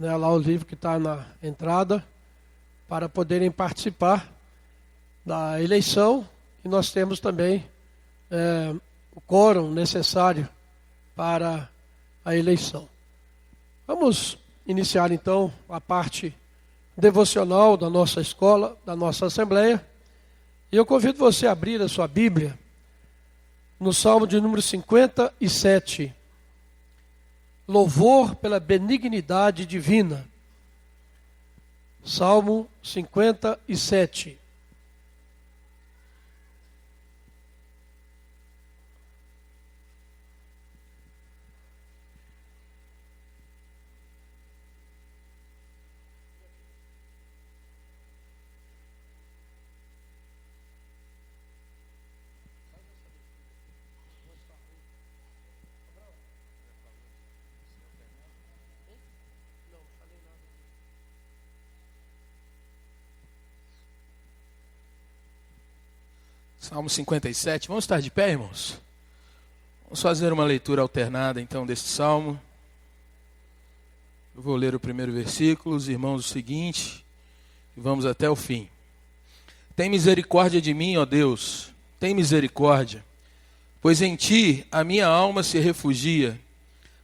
né, lá o livro que está na entrada, para poderem participar da eleição. E nós temos também o quórum necessário para a eleição. Vamos iniciar então a parte devocional da nossa escola, da nossa assembleia. E eu convido você a abrir a sua Bíblia no Salmo de número 57. Louvor pela benignidade divina. Salmo 57. Salmo 57, vamos estar de pé, irmãos? Vamos fazer uma leitura alternada, então, deste salmo. Eu vou ler o primeiro versículo, os irmãos o seguinte, e vamos até o fim. Tem misericórdia de mim, ó Deus, tem misericórdia, pois em ti a minha alma se refugia,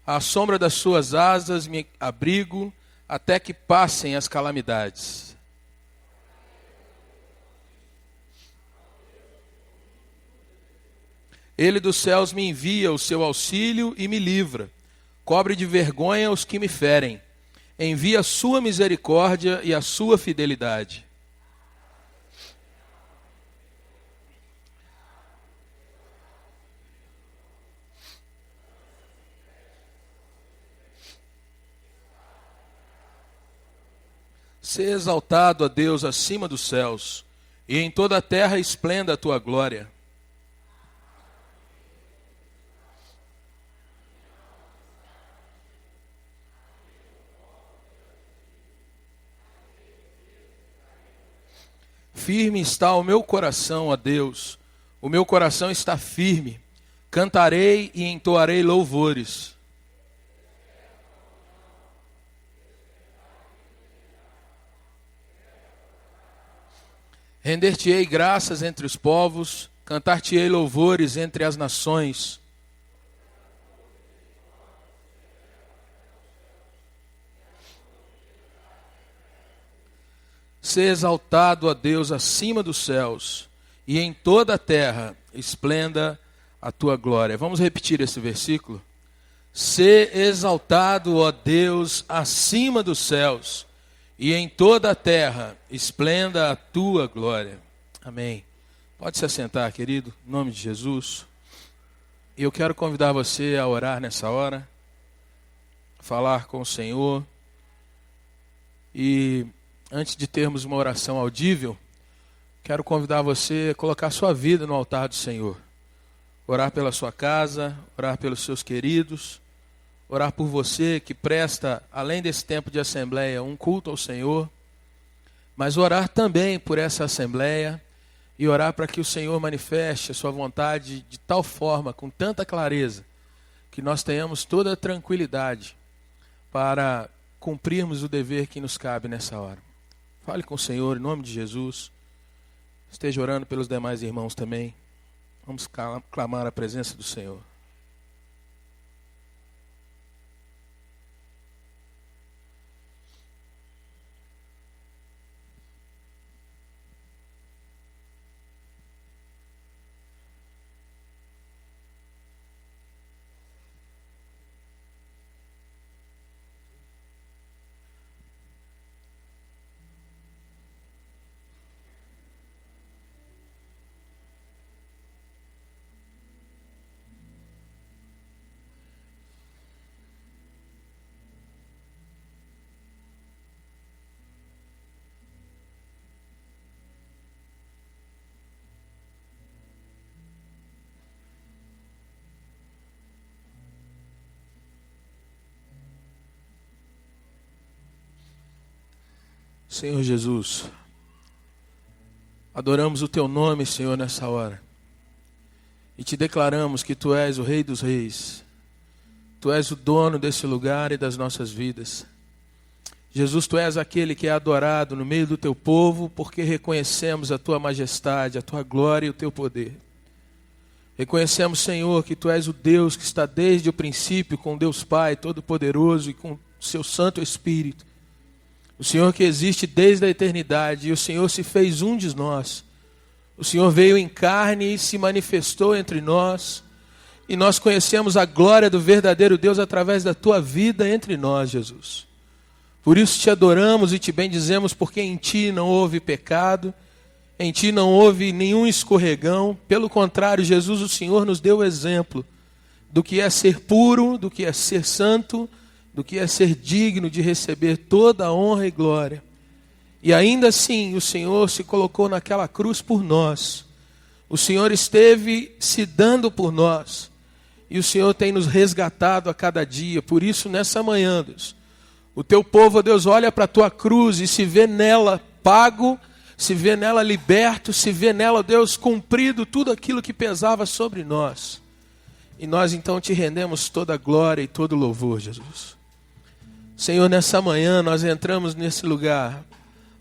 à sombra das suas asas me abrigo, até que passem as calamidades. Ele dos céus me envia o seu auxílio e me livra. Cobre de vergonha os que me ferem. Envia a sua misericórdia e a sua fidelidade. Sê exaltado, ó Deus, acima dos céus, e em toda a terra esplenda a tua glória. Firme está o meu coração, ó Deus, o meu coração está firme, cantarei e entoarei louvores. Render-te-ei graças entre os povos, cantar-te-ei louvores entre as nações. Sê exaltado, ó Deus, acima dos céus, e em toda a terra esplenda a tua glória. Vamos repetir esse versículo? Sê exaltado, ó Deus, acima dos céus, e em toda a terra esplenda a tua glória. Amém. Pode se assentar, querido, em nome de Jesus. Eu quero convidar você a orar nessa hora, falar com o Senhor. E antes de termos uma oração audível, quero convidar você a colocar sua vida no altar do Senhor. Orar pela sua casa, orar pelos seus queridos, orar por você que presta, além desse tempo de assembleia, um culto ao Senhor, mas orar também por essa assembleia e orar para que o Senhor manifeste a sua vontade de tal forma, com tanta clareza, que nós tenhamos toda a tranquilidade para cumprirmos o dever que nos cabe nessa hora. Fale com o Senhor em nome de Jesus. Esteja orando pelos demais irmãos também. Vamos clamar a presença do Senhor. Senhor Jesus, adoramos o Teu nome, Senhor, nessa hora. E Te declaramos que Tu és o Rei dos Reis. Tu és o dono desse lugar e das nossas vidas. Jesus, Tu és aquele que é adorado no meio do Teu povo, porque reconhecemos a Tua majestade, a Tua glória e o Teu poder. Reconhecemos, Senhor, que Tu és o Deus que está desde o princípio com Deus Pai Todo-Poderoso e com o Seu Santo Espírito. O Senhor que existe desde a eternidade, e o Senhor se fez um de nós. O Senhor veio em carne e se manifestou entre nós, e nós conhecemos a glória do verdadeiro Deus através da Tua vida entre nós, Jesus. Por isso Te adoramos e Te bendizemos, porque em Ti não houve pecado, em Ti não houve nenhum escorregão. Pelo contrário, Jesus, o Senhor nos deu o exemplo do que é ser puro, do que é ser santo, do que é ser digno de receber toda a honra e glória. E ainda assim, o Senhor se colocou naquela cruz por nós. O Senhor esteve se dando por nós. E o Senhor tem nos resgatado a cada dia. Por isso, nessa manhã, Deus, o Teu povo, Deus, olha para a Tua cruz e se vê nela pago, se vê nela liberto, se vê nela, Deus, cumprido tudo aquilo que pesava sobre nós. E nós então Te rendemos toda a glória e todo o louvor, Jesus. Senhor, nessa manhã nós entramos nesse lugar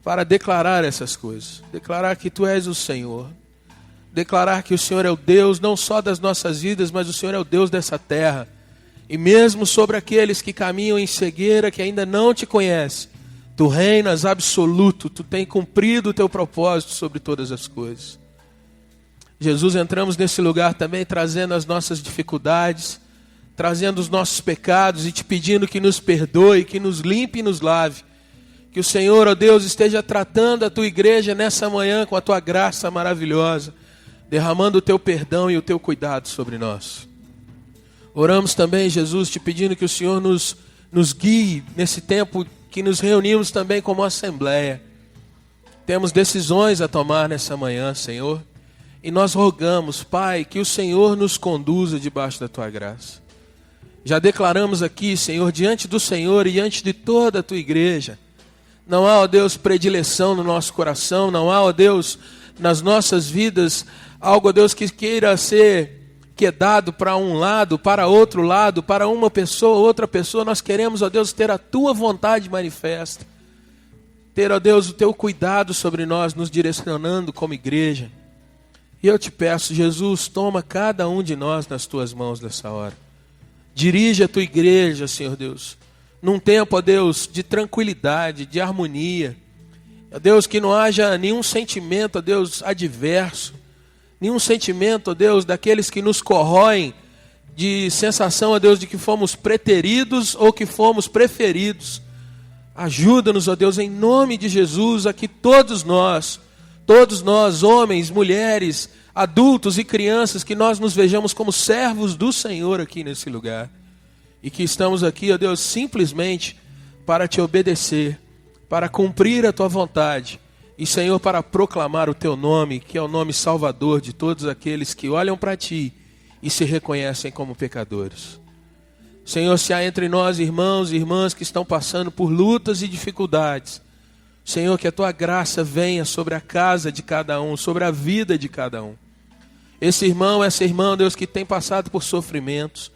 para declarar essas coisas. Declarar que Tu és o Senhor. Declarar que o Senhor é o Deus não só das nossas vidas, mas o Senhor é o Deus dessa terra. E mesmo sobre aqueles que caminham em cegueira, que ainda não Te conhecem, Tu reinas absoluto, Tu tem cumprido o Teu propósito sobre todas as coisas. Jesus, entramos nesse lugar também trazendo as nossas dificuldades, trazendo os nossos pecados e Te pedindo que nos perdoe, que nos limpe e nos lave. Que o Senhor, ó Deus, esteja tratando a Tua igreja nessa manhã com a Tua graça maravilhosa, derramando o Teu perdão e o Teu cuidado sobre nós. Oramos também, Jesus, Te pedindo que o Senhor nos guie nesse tempo que nos reunimos também como assembleia. Temos decisões a tomar nessa manhã, Senhor, e nós rogamos, Pai, que o Senhor nos conduza debaixo da Tua graça. Já declaramos aqui, Senhor, diante do Senhor e diante de toda a Tua igreja, não há, ó Deus, predileção no nosso coração, não há, ó Deus, nas nossas vidas, algo, ó Deus, que queira ser quedado para um lado, para outro lado, para uma pessoa, outra pessoa. Nós queremos, ó Deus, ter a Tua vontade manifesta, ter, ó Deus, o Teu cuidado sobre nós, nos direcionando como igreja. E eu Te peço, Jesus, toma cada um de nós nas Tuas mãos nessa hora. Dirige a Tua igreja, Senhor Deus, num tempo, ó Deus, de tranquilidade, de harmonia. Ó Deus, que não haja nenhum sentimento, ó Deus, adverso. Nenhum sentimento, ó Deus, daqueles que nos corroem, de sensação, ó Deus, de que fomos preteridos ou que fomos preferidos. Ajuda-nos, ó Deus, em nome de Jesus, a que todos nós, homens, mulheres, adultos e crianças, que nós nos vejamos como servos do Senhor aqui nesse lugar. E que estamos aqui, ó Deus, simplesmente para Te obedecer, para cumprir a Tua vontade. E, Senhor, para proclamar o Teu nome, que é o nome salvador de todos aqueles que olham para Ti e se reconhecem como pecadores. Senhor, se há entre nós irmãos e irmãs que estão passando por lutas e dificuldades, Senhor, que a Tua graça venha sobre a casa de cada um, sobre a vida de cada um. Esse irmão, essa irmã, Deus, que tem passado por sofrimentos,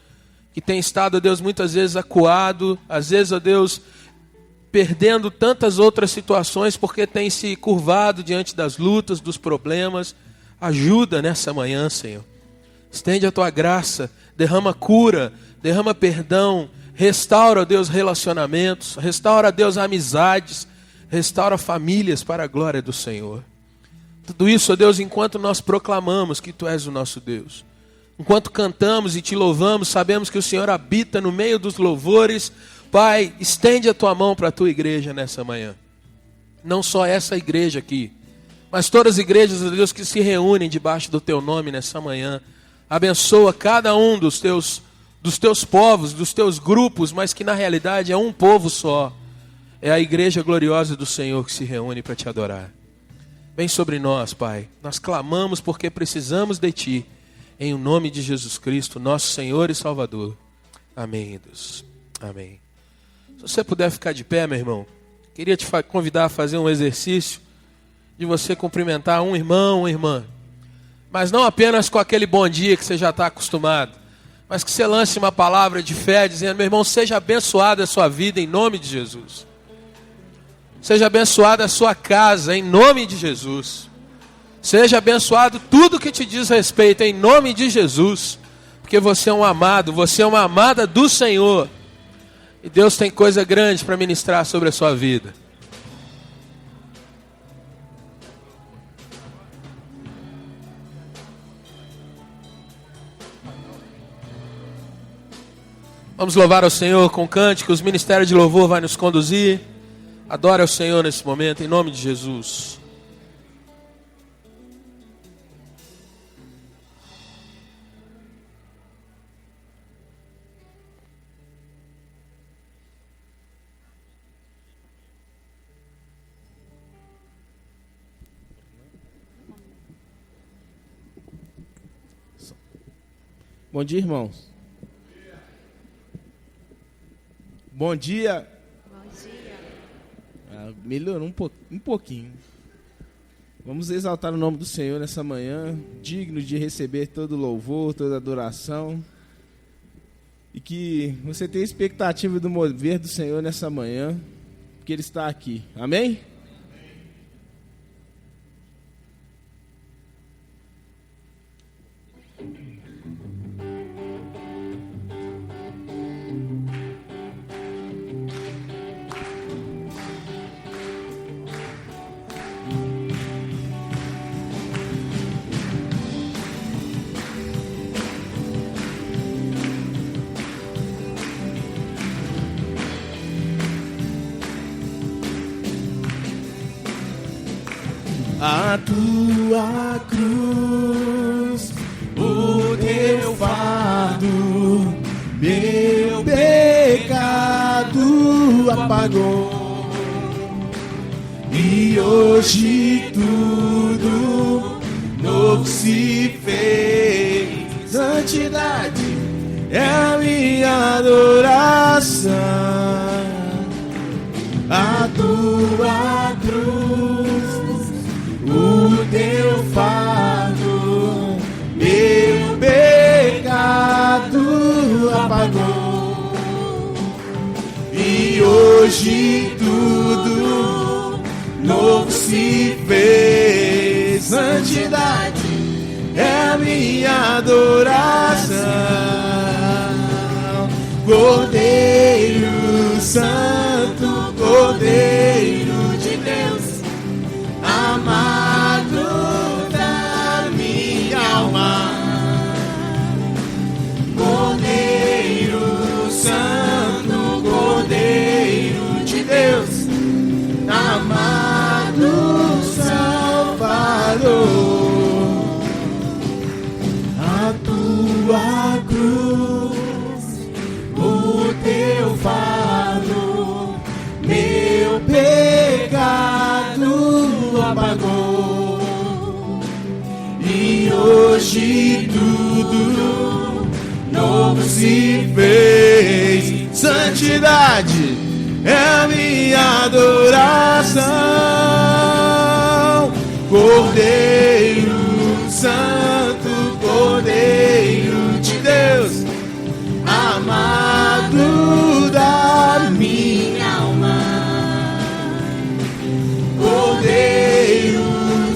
que tem estado, Deus, muitas vezes acuado, às vezes, ó Deus, perdendo tantas outras situações porque tem se curvado diante das lutas, dos problemas. Ajuda nessa manhã, Senhor. Estende a Tua graça, derrama cura, derrama perdão, restaura, Deus, relacionamentos, restaura, Deus, amizades, restaura famílias para a glória do Senhor. Tudo isso, ó Deus, enquanto nós proclamamos que Tu és o nosso Deus. Enquanto cantamos e Te louvamos, sabemos que o Senhor habita no meio dos louvores. Pai, estende a Tua mão para a Tua igreja nessa manhã. Não só essa igreja aqui, mas todas as igrejas, ó Deus, que se reúnem debaixo do Teu nome nessa manhã. Abençoa cada um dos teus povos, dos Teus grupos, mas que na realidade é um povo só. É a igreja gloriosa do Senhor que se reúne para Te adorar. Vem sobre nós, Pai. Nós clamamos porque precisamos de Ti. Em nome de Jesus Cristo, nosso Senhor e Salvador. Amém, Deus. Amém. Se você puder ficar de pé, meu irmão, queria te convidar a fazer um exercício de você cumprimentar um irmão, uma irmã. Mas não apenas com aquele bom dia que você já está acostumado, mas que você lance uma palavra de fé, dizendo: meu irmão, seja abençoada a sua vida em nome de Jesus. Seja abençoada a sua casa, em nome de Jesus. Seja abençoado tudo que te diz respeito, em nome de Jesus. Porque você é um amado, você é uma amada do Senhor. E Deus tem coisa grande para ministrar sobre a sua vida. Vamos louvar ao Senhor com cânticos. O ministério de louvor vai nos conduzir. Adore ao Senhor nesse momento, em nome de Jesus. Bom dia, irmãos. Bom dia. Bom dia. Melhorou um pouquinho. Vamos exaltar o nome do Senhor nessa manhã, digno de receber todo louvor, toda adoração. E que você tenha expectativa do mover do Senhor nessa manhã, porque Ele está aqui. Amém? A tua cruz, o teu fardo, meu pecado apagou. E hoje tudo novo se fez. Santidade é a minha adoração. A tua cruz, o teu fardo, meu pecado apagou. E hoje tudo novo se fez. Santidade é a minha adoração. Cordeiro Santo, Cordeiro de Deus, amado da minha alma. Cordeiro Santo, Cordeiro de Deus, amado Salvador. A tua cruz, o teu fardo, meu pecado apagou. E hoje tudo novo se fez. Santidade é a minha adoração. Cordeiro Santo, Cordeiro de Deus, amado da minha alma. Cordeiro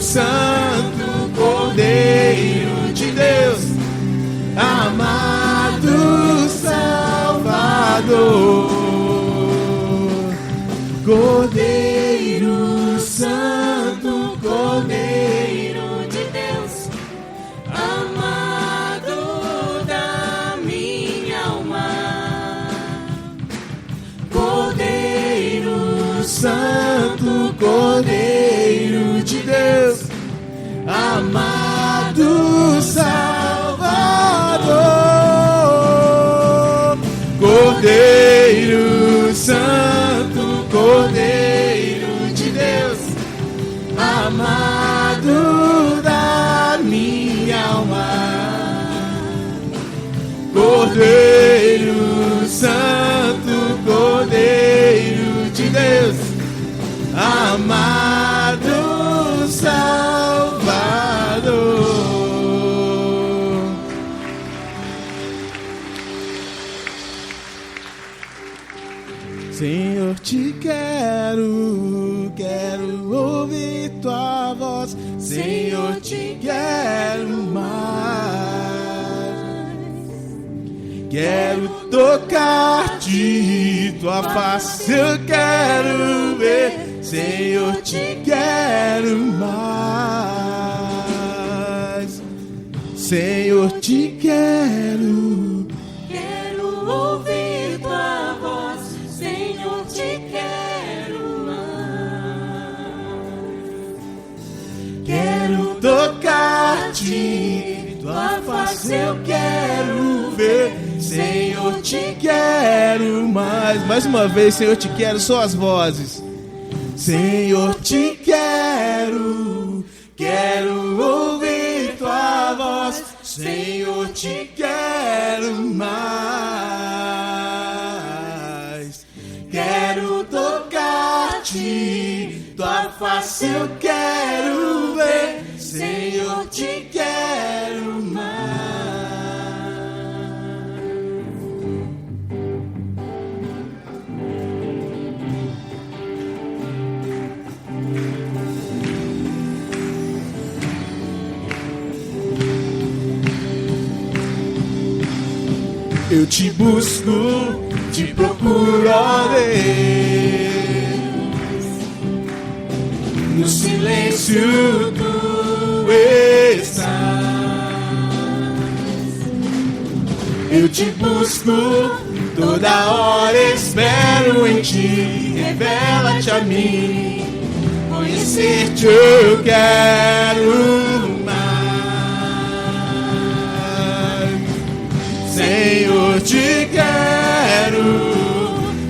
Santo, Cordeiro de Deus, amado Salvador. Cordeiro Santo, Cordeiro de Deus, amado da minha alma. Cordeiro Santo, Cordeiro de Deus, amado Salvador. Cordeiro Santo, Cordeiro de Deus, amado da minha alma. Cordeiro Santo, Cordeiro de Deus, amado Salvador. Senhor, te quero, quero ouvir tua voz. Senhor, te quero mais. Quero tocar-te, tua face eu quero ver. Senhor, te quero mais. Senhor, te quero. Quero ouvir tua voz. Senhor, te quero mais. Quero tocar-te, tua face eu quero ver. Senhor, te quero mais. Mais uma vez, Senhor, te quero, só as vozes. Senhor, te quero, quero ouvir tua voz. Senhor, te quero mais. Quero tocar-te, tua face eu quero ver. Senhor, te quero mais. Eu te busco, te procuro, ó Deus. No silêncio tu estás. Eu te busco, toda hora espero em ti. Revela-te a mim, conhecer-te eu quero mais. Senhor, te quero,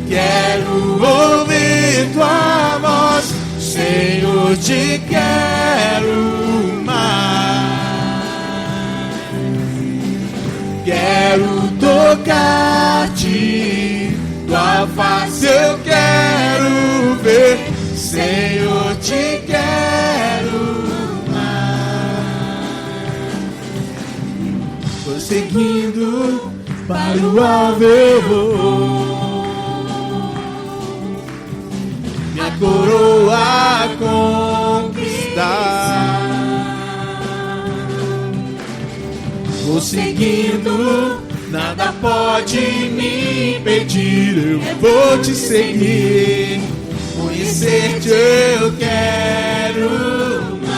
quero ouvir tua voz. Senhor, te quero mais. Quero tocar-te, tua face eu quero ver. Senhor, te quero mais. Prosseguindo para o alvo eu vou, minha coroa conquistar. Vou seguindo, nada pode me impedir. Eu vou te seguir, conhecer-te eu quero mais.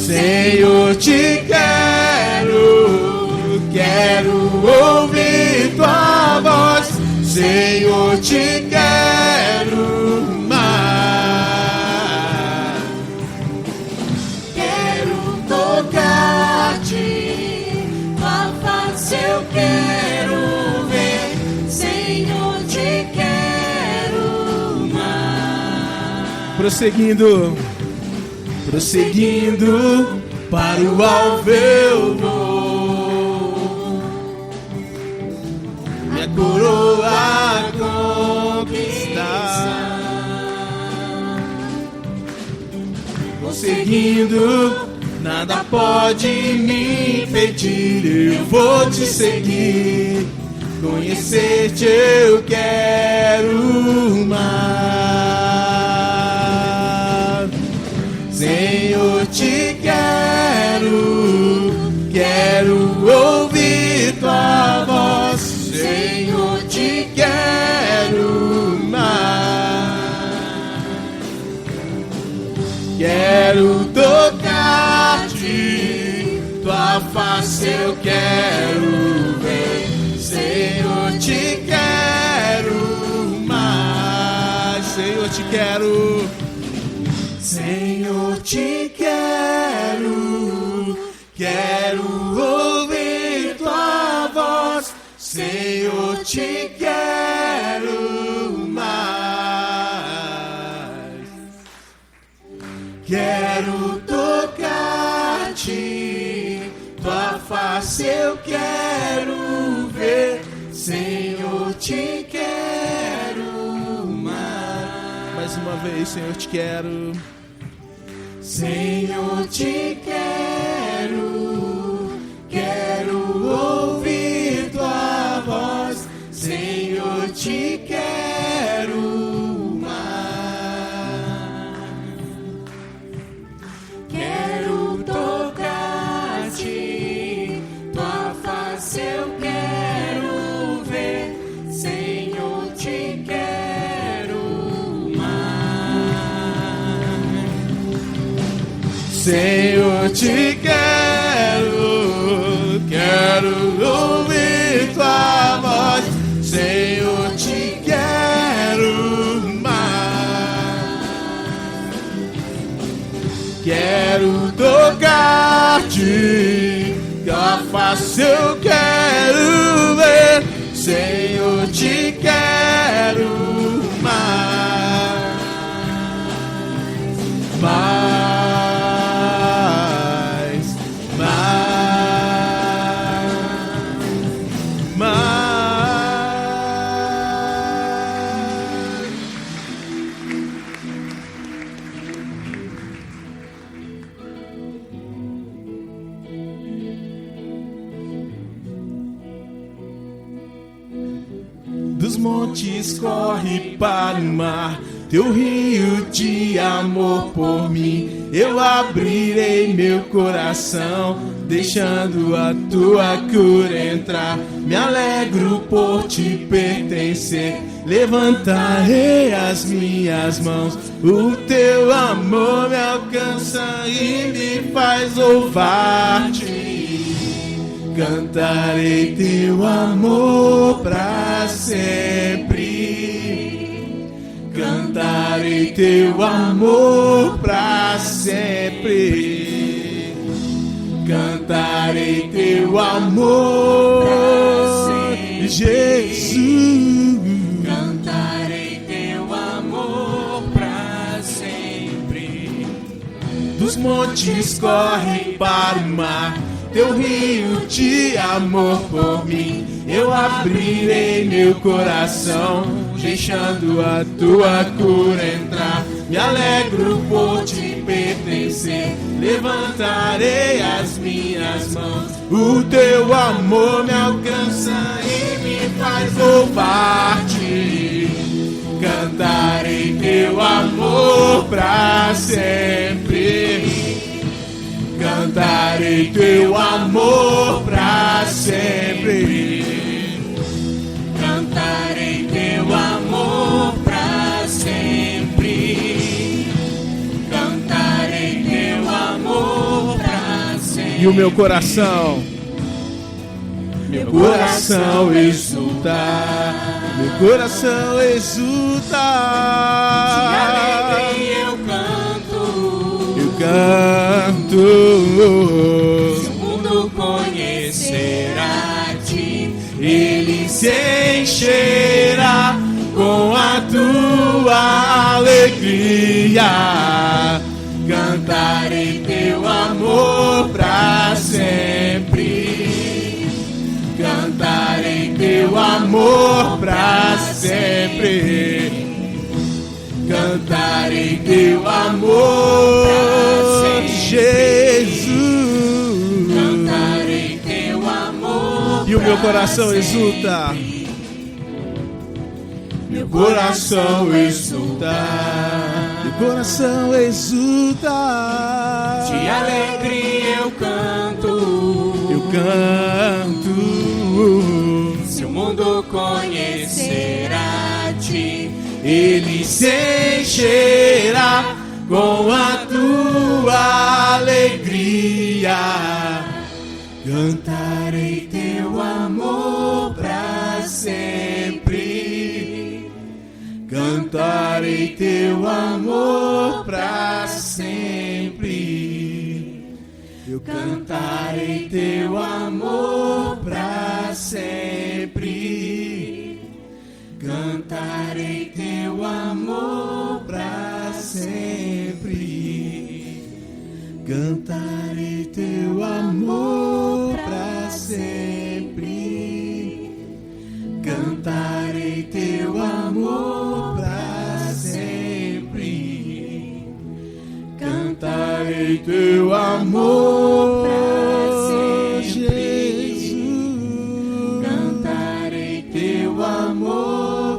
Senhor, te quero, quero ouvir tua voz. Senhor, te quero mais. Quero tocar-te, tua face eu quero ver. Senhor, te quero mais. Prosseguindo, prosseguindo, para o alvo eu vou, minha coroa conquistar. Prosseguindo, nada pode me impedir. Eu vou te seguir, conhecer-te eu quero mais. Senhor, te quero, quero ouvir tua voz. Senhor, te quero mais. Quero tocar-te, tua face eu quero ver. Senhor, te quero mais. Senhor, te quero. Senhor, te quero, quero ouvir tua voz. Senhor, te quero mais. Quero tocar-te, tua face eu quero ver. Senhor, te quero mais. Mais uma vez, Senhor, te quero. Senhor, te quero, quero ouvir tua voz. Senhor, te quero mais. Quero tocar-te, tua face eu quero ver, Senhor, te quero mais. Senhor, te quero ouvir tua voz. Senhor, te quero mais. Quero tocar-te, tua face eu quero ver. Senhor, te quero mais. Dos montes corre para o mar, teu rio de amor por mim. Eu abrirei meu coração, deixando a tua cura entrar. Me alegro por te pertencer, levantarei as minhas mãos. O teu amor me alcança e me faz louvar-te. Cantarei teu amor pra sempre. Cantarei teu amor pra sempre. Cantarei teu amor pra sempre, Jesus. Cantarei teu amor pra sempre. Dos montes corre para o mar, teu rio de amor por mim. Eu abrirei meu coração, deixando a tua cura entrar. Me alegro por te pertencer, levantarei as minhas mãos. O teu amor me alcança e me faz louvar-te. Cantarei teu amor pra sempre. Cantarei teu amor pra sempre. Cantarei teu amor pra sempre. Cantarei teu amor pra sempre. E o meu coração exulta. Meu coração exulta. De alegria eu canto. Se o mundo conhecer a ti, ele se encherá com a tua alegria. Cantarei teu amor pra sempre. Cantarei teu amor pra sempre. Cantarei teu amor pra Jesus. Cantarei teu amor. E o meu coração exulta. Meu coração exulta. Meu coração exulta. De alegria eu canto. Eu canto. Se o mundo conhecer a ti, ele se encherá com a tua alegria. Cantarei teu amor pra sempre. Cantarei teu amor pra sempre. Eu cantarei teu amor pra sempre. Cantarei teu amor pra sempre. Cantarei teu amor pra sempre. Cantarei teu amor pra sempre. Cantarei teu amor pra sempre. Jesus. Cantarei teu amor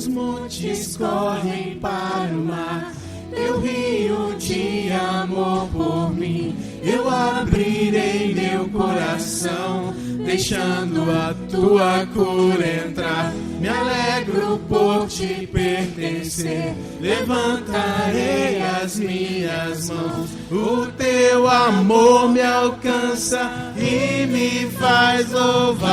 montes correm para o mar, teu rio de amor por mim. Eu abrirei meu coração, deixando a tua cura entrar. Me alegro por te pertencer, levantarei as minhas mãos. O teu amor me alcança e me faz louvar-te.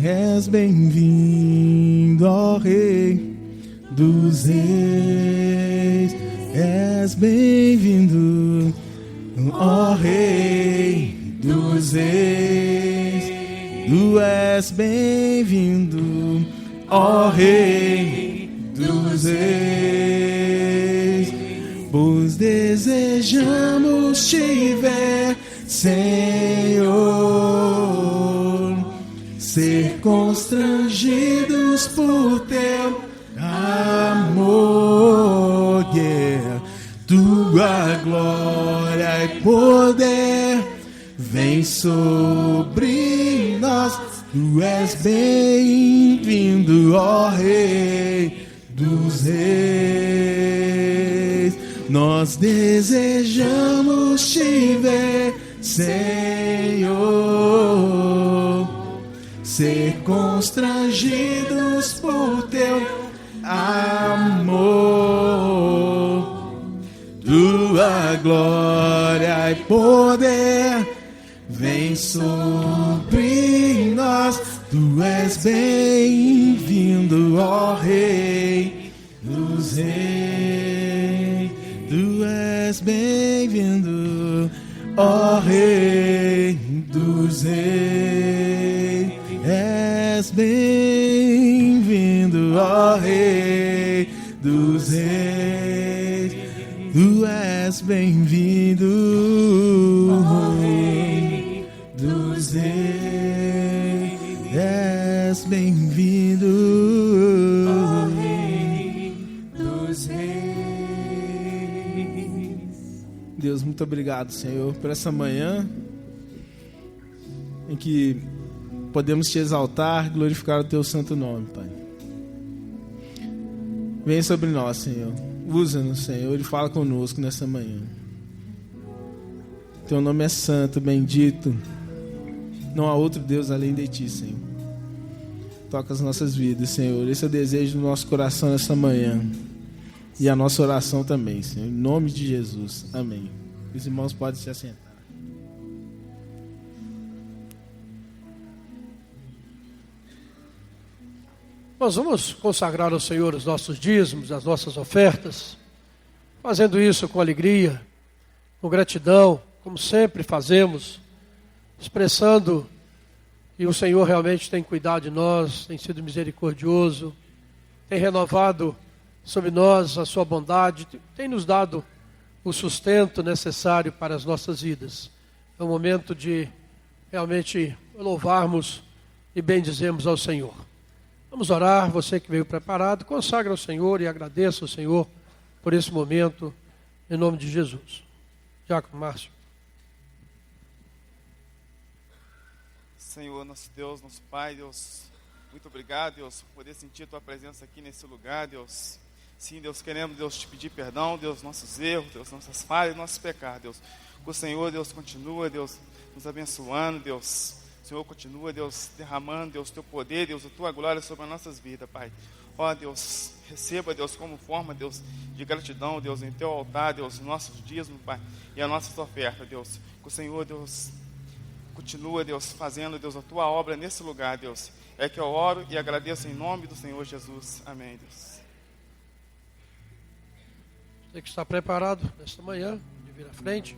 És bem-vindo, ó Rei dos Reis. És bem-vindo, ó Rei dos Reis. Tu és bem-vindo, ó Rei dos Reis. Pois desejamos te ver, Senhor, ser constrangidos por teu amor, yeah. Tua glória e poder vem sobre nós. Tu és bem-vindo, ó Rei dos Reis. Nós desejamos te ver, Senhor, ser constrangidos por teu amor. Tua glória e poder vem sobre nós. Tu és bem-vindo, ó Rei dos Reis. Tu és bem-vindo, ó Rei dos Reis. És bem-vindo, ó Rei dos Reis. Tu és bem-vindo, ó Rei dos Reis. És bem-vindo, ó Rei dos Reis. Deus, muito obrigado, Senhor, por essa manhã em que podemos te exaltar, glorificar o teu santo nome, Pai. Vem sobre nós, Senhor. Usa-nos, Senhor, e fala conosco nessa manhã. Teu nome é santo, bendito. Não há outro Deus além de ti, Senhor. Toca as nossas vidas, Senhor. Esse é o desejo do nosso coração nessa manhã. E a nossa oração também, Senhor. Em nome de Jesus. Amém. Os irmãos podem se assentar. Nós vamos consagrar ao Senhor os nossos dízimos, as nossas ofertas, fazendo isso com alegria, com gratidão, como sempre fazemos, expressando que o Senhor realmente tem cuidado de nós, tem sido misericordioso, tem renovado sobre nós a sua bondade, tem nos dado o sustento necessário para as nossas vidas. É o momento de realmente louvarmos e bendizermos ao Senhor. Vamos orar, você que veio preparado, consagra ao Senhor e agradeça ao Senhor por esse momento, em nome de Jesus. Diácono Márcio. Senhor, nosso Deus, nosso Pai, Deus, muito obrigado, Deus, por poder sentir a Tua presença aqui nesse lugar, Deus. Sim, Deus, queremos, Deus, te pedir perdão, Deus, nossos erros, Deus, nossas falhas, nossos pecados, Deus. O Senhor, Deus, continua, Deus, nos abençoando, Deus. O Senhor continua, Deus, derramando, Deus, Teu poder, Deus, a Tua glória sobre as nossas vidas, Pai. Ó, Deus, receba, Deus, como forma, Deus, de gratidão, Deus, em Teu altar, Deus, nossos dízimos, Pai, e a nossa oferta, Deus. Que o Senhor, Deus, continua, Deus, fazendo, Deus, a Tua obra nesse lugar, Deus. É que eu oro e agradeço em nome do Senhor Jesus. Amém, Deus. Você que está preparado nesta manhã, de vir à frente.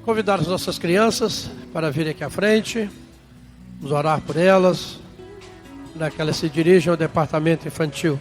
Convidar as nossas crianças para virem aqui à frente, vamos orar por elas, para que elas se dirijam ao departamento infantil.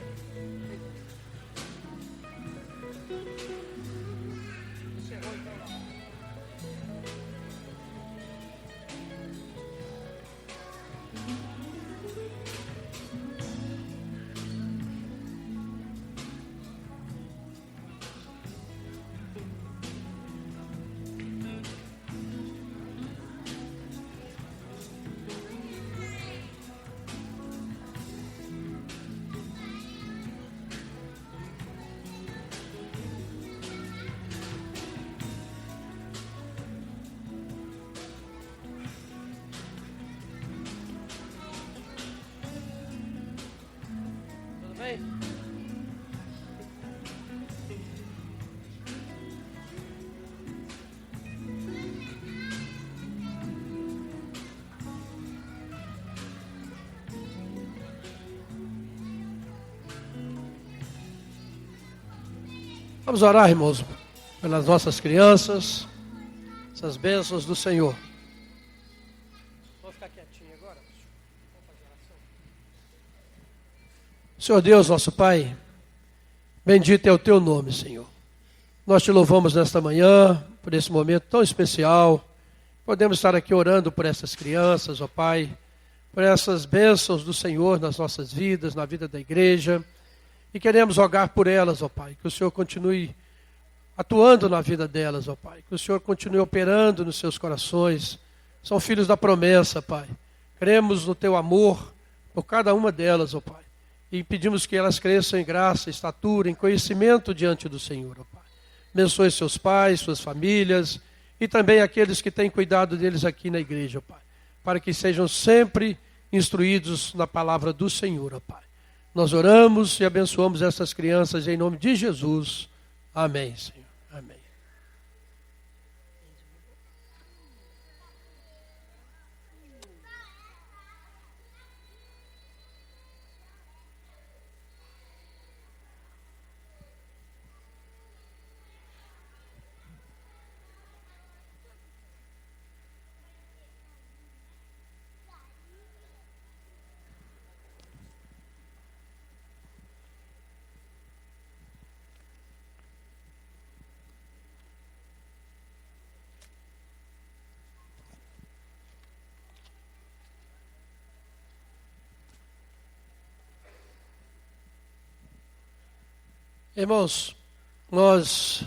Vamos orar, irmãos, pelas nossas crianças, essas bênçãos do Senhor. Vamos ficar quietinho agora. Vamos fazer oração. Senhor Deus, nosso Pai, bendito é o Teu nome, Senhor. Nós Te louvamos nesta manhã, por esse momento tão especial. Podemos estar aqui orando por essas crianças, ó Pai, por essas bênçãos do Senhor nas nossas vidas, na vida da igreja. E queremos rogar por elas, ó Pai, que o Senhor continue atuando na vida delas, ó Pai. Que o Senhor continue operando nos seus corações. São filhos da promessa, Pai. Cremos no Teu amor por cada uma delas, ó Pai. E pedimos que elas cresçam em graça, estatura, em conhecimento diante do Senhor, ó Pai. Abençoe seus pais, suas famílias e também aqueles que têm cuidado deles aqui na igreja, ó Pai. Para que sejam sempre instruídos na palavra do Senhor, ó Pai. Nós oramos e abençoamos essas crianças em nome de Jesus. Amém, Senhor. Amém. Irmãos, nós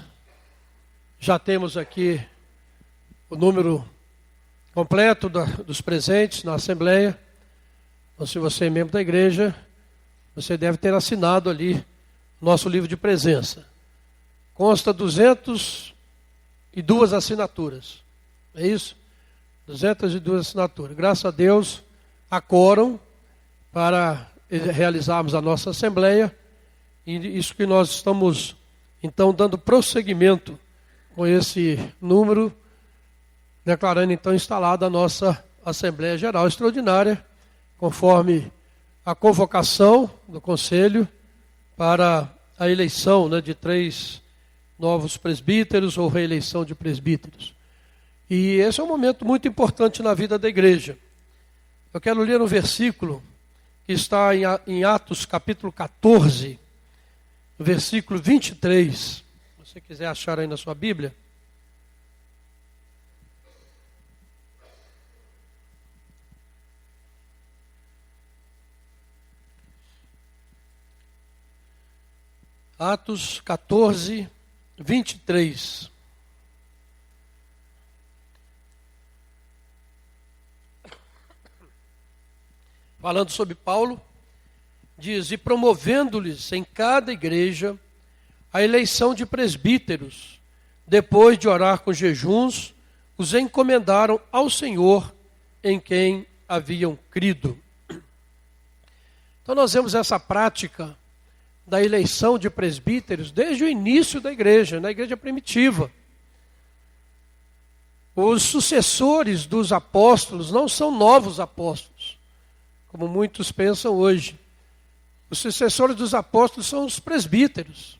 já temos aqui o número completo dos presentes na Assembleia. Então, se você é membro da igreja, você deve ter assinado ali nosso livro de presença. Consta 202 assinaturas. É isso? 202 assinaturas. Graças a Deus, há quórum para realizarmos a nossa Assembleia. E isso que nós estamos, então, dando prosseguimento com esse número, declarando, então, instalada a nossa Assembleia Geral Extraordinária, conforme a convocação do Conselho para a eleição, né, de 3 novos presbíteros ou reeleição de presbíteros. E esse é um momento muito importante na vida da igreja. Eu quero ler um versículo que está em Atos capítulo 14, versículo 23, se você quiser achar aí na sua Bíblia. Atos 14, 23. Falando sobre Paulo, diz: e promovendo-lhes em cada igreja a eleição de presbíteros, depois de orar com jejuns, os encomendaram ao Senhor em quem haviam crido. Então nós vemos essa prática da eleição de presbíteros desde o início da igreja, na igreja primitiva. Os sucessores dos apóstolos não são novos apóstolos, como muitos pensam hoje. Os sucessores dos apóstolos são os presbíteros.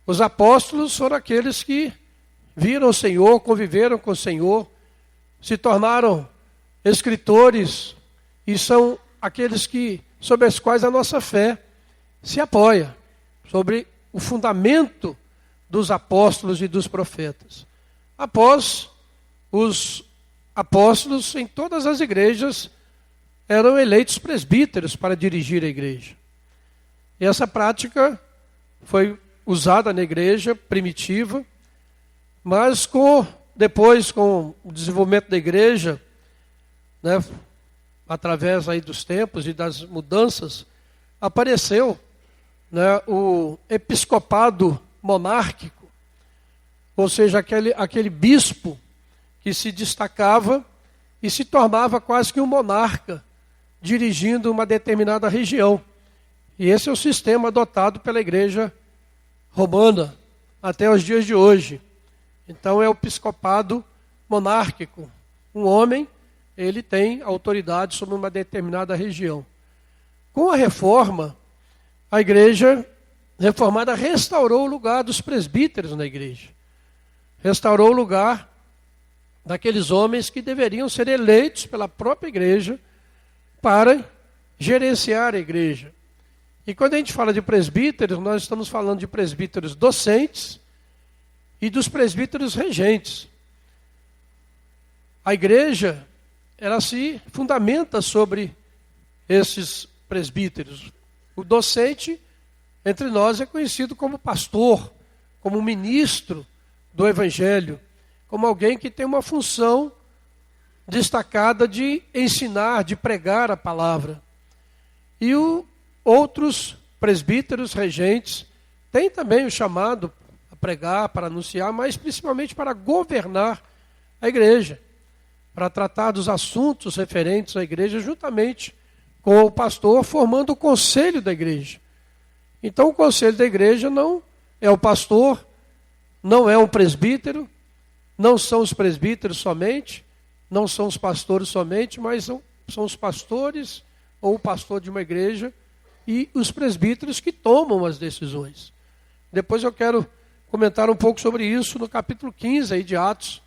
Os apóstolos foram aqueles que viram o Senhor, conviveram com o Senhor, se tornaram escritores e são aqueles sobre os quais a nossa fé se apoia, sobre o fundamento dos apóstolos e dos profetas. Após os apóstolos, em todas as igrejas, eram eleitos presbíteros para dirigir a igreja. E essa prática foi usada na igreja primitiva, mas depois, com o desenvolvimento da igreja, né, através aí dos tempos e das mudanças, apareceu, né, o episcopado monárquico, ou seja, aquele bispo que se destacava e se tornava quase que um monarca, dirigindo uma determinada região. E esse é o sistema adotado pela igreja romana até os dias de hoje. Então é o episcopado monárquico. Um homem, ele tem autoridade sobre uma determinada região. Com a reforma, a igreja reformada restaurou o lugar dos presbíteros na igreja. Restaurou o lugar daqueles homens que deveriam ser eleitos pela própria igreja para gerenciar a igreja. E quando a gente fala de presbíteros, nós estamos falando de presbíteros docentes e dos presbíteros regentes. A igreja, ela se fundamenta sobre esses presbíteros. O docente, entre nós, é conhecido como pastor, como ministro do evangelho, como alguém que tem uma função destacada de ensinar, de pregar a palavra. E outros presbíteros regentes têm também o chamado a pregar, para anunciar, mas principalmente para governar a igreja, para tratar dos assuntos referentes à igreja, juntamente com o pastor, formando o conselho da igreja. Então o conselho da igreja não é o pastor, não é um presbítero, não são os presbíteros somente, não são os pastores somente, mas são os pastores ou o pastor de uma igreja e os presbíteros que tomam as decisões. Depois eu quero comentar um pouco sobre isso no capítulo 15 aí de Atos,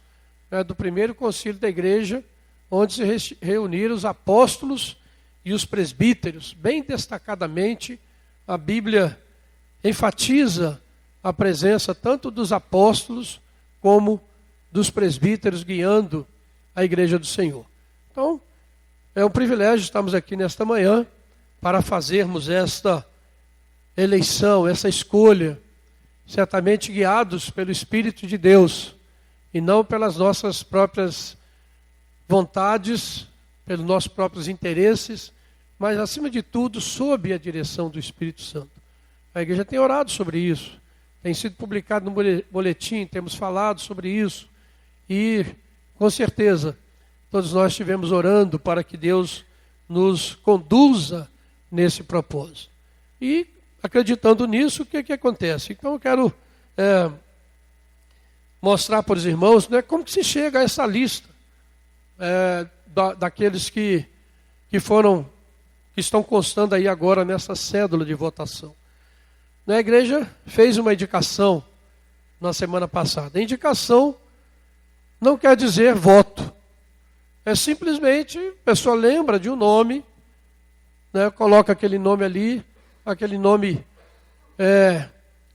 né, do primeiro concílio da igreja, onde se reuniram os apóstolos e os presbíteros. Bem destacadamente, a Bíblia enfatiza a presença tanto dos apóstolos como dos presbíteros guiando a igreja do Senhor. Então, é um privilégio estarmos aqui nesta manhã para fazermos esta eleição, essa escolha, certamente guiados pelo Espírito de Deus e não pelas nossas próprias vontades, pelos nossos próprios interesses, mas acima de tudo sob a direção do Espírito Santo. A igreja tem orado sobre isso, tem sido publicado no boletim, temos falado sobre isso e com certeza todos nós estivemos orando para que Deus nos conduza nesse propósito. E acreditando nisso, o que acontece? Então eu quero mostrar para os irmãos, né, como que se chega a essa lista daqueles que estão constando aí agora nessa cédula de votação. A igreja fez uma indicação na semana passada. A indicação não quer dizer voto. É simplesmente, a pessoa lembra de um nome, né, coloca aquele nome ali, aquele nome é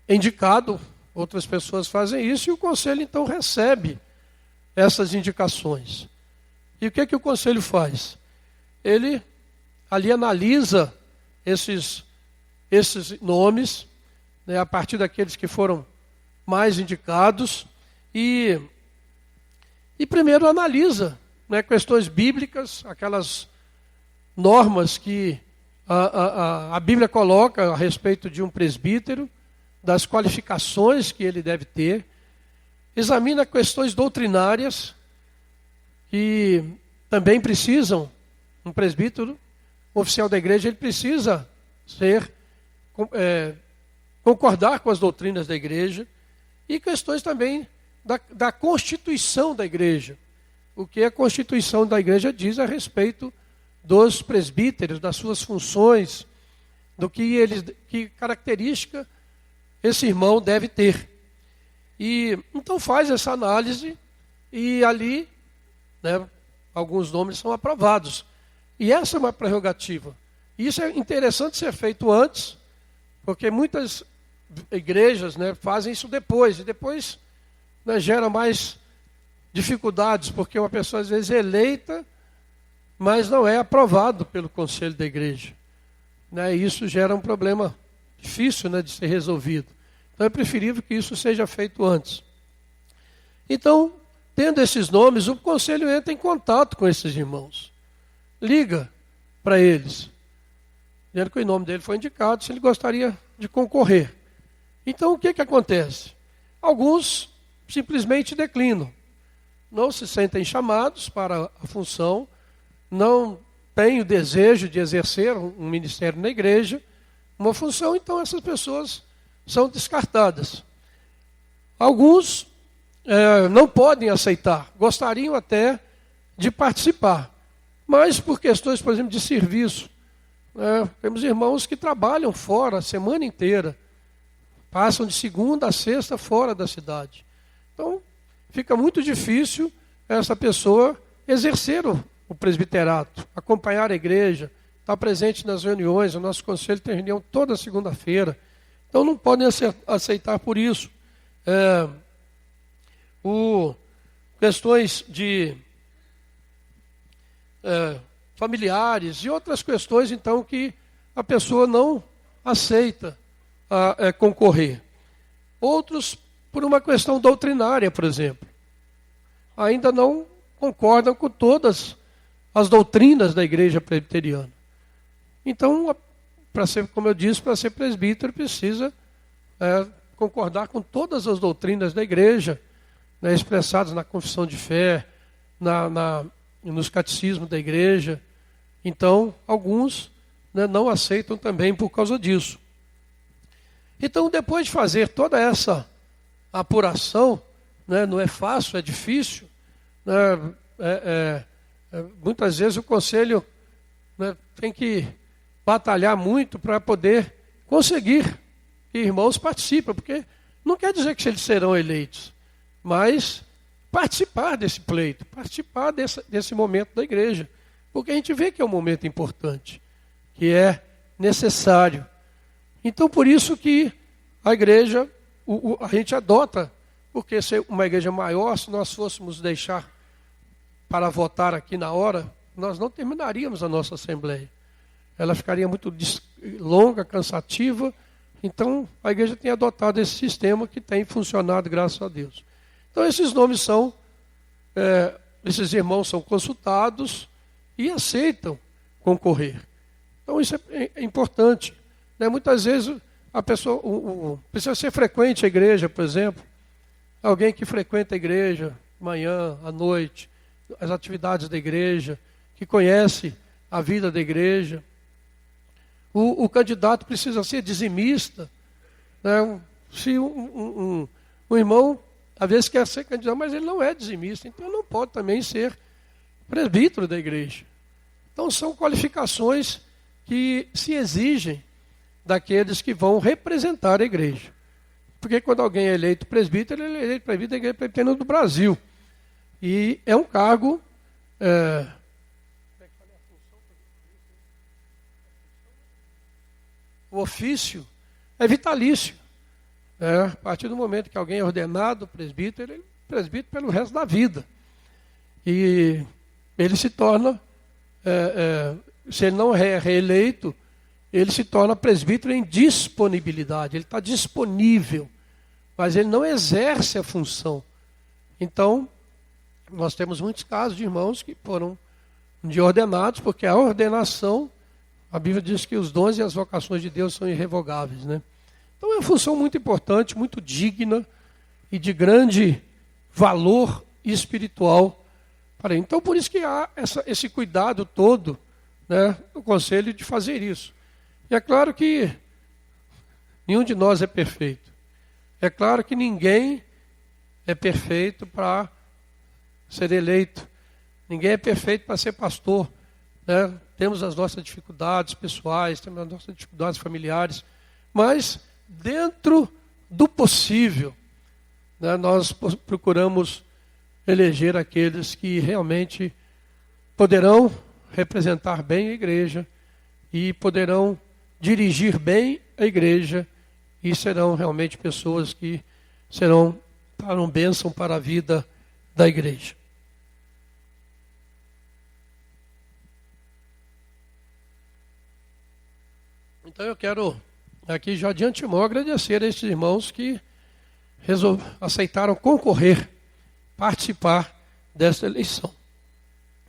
indicado, outras pessoas fazem isso, e o conselho então recebe essas indicações. E o que o conselho faz? Ele ali analisa esses nomes, né, a partir daqueles que foram mais indicados, e primeiro analisa, né, questões bíblicas, aquelas normas que a Bíblia coloca a respeito de um presbítero, das qualificações que ele deve ter, examina questões doutrinárias que também precisam, um presbítero, oficial da igreja, ele precisa concordar com as doutrinas da igreja, e questões também da constituição da igreja. O que a Constituição da igreja diz a respeito dos presbíteros, das suas funções, do que característica esse irmão deve ter. E então faz essa análise e ali, né, alguns nomes são aprovados. E essa é uma prerrogativa. E isso é interessante ser feito antes, porque muitas igrejas, né, fazem isso depois, e depois, né, gera mais dificuldades, porque uma pessoa às vezes é eleita, mas não é aprovado pelo conselho da igreja. Né, e isso gera um problema difícil, né, de ser resolvido. Então é preferível que isso seja feito antes. Então, tendo esses nomes, o conselho entra em contato com esses irmãos. Liga para eles, dizendo que o nome dele foi indicado, se ele gostaria de concorrer. Então, o que acontece? Alguns simplesmente declinam. Não se sentem chamados para a função, não têm o desejo de exercer um ministério na igreja, uma função, então essas pessoas são descartadas. Alguns não podem aceitar, gostariam até de participar, mas por questões, por exemplo, de serviço. Temos irmãos que trabalham fora a semana inteira, passam de segunda a sexta fora da cidade. Então, fica muito difícil essa pessoa exercer o presbiterato, acompanhar a igreja, estar presente nas reuniões. O nosso conselho tem reunião toda segunda-feira. Então, não podem aceitar por isso. Questões de familiares e outras questões, então, que a pessoa não aceita concorrer. Outros, por uma questão doutrinária, por exemplo, ainda não concordam com todas as doutrinas da igreja presbiteriana. Então, como eu disse, para ser presbítero precisa concordar com todas as doutrinas da igreja, né, expressadas na confissão de fé, nos catecismos da igreja. Então, alguns, né, não aceitam também por causa disso. Então, depois de fazer toda essa apuração, né, não é fácil, é difícil, né, muitas vezes o conselho, né, tem que batalhar muito para poder conseguir que irmãos participem, porque não quer dizer que eles serão eleitos, mas participar desse pleito, participar desse momento da igreja, porque a gente vê que é um momento importante, que é necessário. Então, por isso que a igreja, a gente adota, porque ser uma igreja maior, se nós fôssemos deixar para votar aqui na hora, nós não terminaríamos a nossa assembleia. Ela ficaria muito longa, cansativa. Então, a igreja tem adotado esse sistema que tem funcionado, graças a Deus. Então, esses nomes esses irmãos são consultados e aceitam concorrer. Então, isso é importante. Né? Muitas vezes, a pessoa precisa ser frequente à igreja, por exemplo. Alguém que frequenta a igreja, manhã, à noite, as atividades da igreja, que conhece a vida da igreja. O candidato precisa ser dizimista. Né? Se um irmão, às vezes, quer ser candidato, mas ele não é dizimista, então não pode também ser presbítero da igreja. Então são qualificações que se exigem daqueles que vão representar a igreja. Porque quando alguém é eleito presbítero, ele é eleito presbítero da igreja presbiteriana do Brasil. E é um cargo... O ofício é vitalício. A partir do momento que alguém é ordenado presbítero, ele é presbítero pelo resto da vida. E ele se torna, se ele não é reeleito, ele se torna presbítero em disponibilidade. Ele está disponível, mas ele não exerce a função. Então, nós temos muitos casos de irmãos que foram ordenados, porque a ordenação, a Bíblia diz que os dons e as vocações de Deus são irrevogáveis, né? Então é uma função muito importante, muito digna e de grande valor espiritual para ele. Então por isso que há esse cuidado todo, né, no conselho de fazer isso. E é claro que nenhum de nós é perfeito. É claro que ninguém é perfeito para ser eleito. Ninguém é perfeito para ser pastor. Né? Temos as nossas dificuldades pessoais, temos as nossas dificuldades familiares, mas dentro do possível, né, nós procuramos eleger aqueles que realmente poderão representar bem a igreja e poderão dirigir bem a igreja e serão realmente pessoas que serão bênção para a vida da igreja. Então eu quero aqui já de antemão agradecer a esses irmãos que aceitaram concorrer, participar dessa eleição.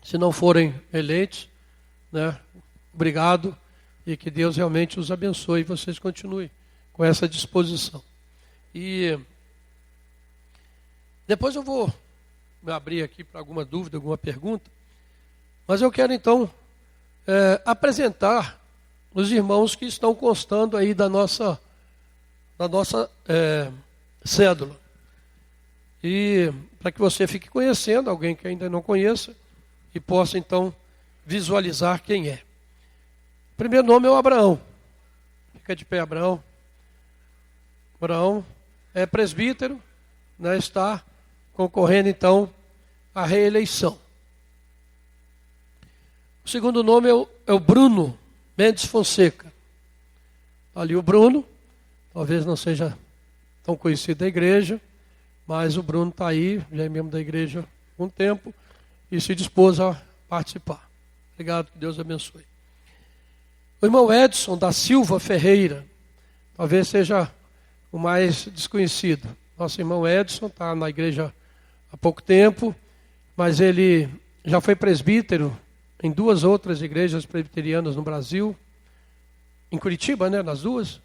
Se não forem eleitos, né, obrigado e que Deus realmente os abençoe e vocês continuem com essa disposição. E depois eu vou me abrir aqui para alguma dúvida, alguma pergunta, mas eu quero então apresentar os irmãos que estão constando aí da nossa cédula. E para que você fique conhecendo, alguém que ainda não conheça, e possa então visualizar quem é. O primeiro nome é o Abraão. Fica de pé, Abraão. Abraão é presbítero, né, está concorrendo então à reeleição. O segundo nome é o Bruno Mendes Fonseca. Ali o Bruno, talvez não seja tão conhecido da igreja, mas o Bruno está aí, já é membro da igreja há um tempo, e se dispôs a participar. Obrigado, que Deus abençoe. O irmão Edson da Silva Ferreira, talvez seja o mais desconhecido. Nosso irmão Edson está na igreja há pouco tempo, mas ele já foi presbítero em 2 outras igrejas presbiterianas no Brasil, em Curitiba, né, nas 2.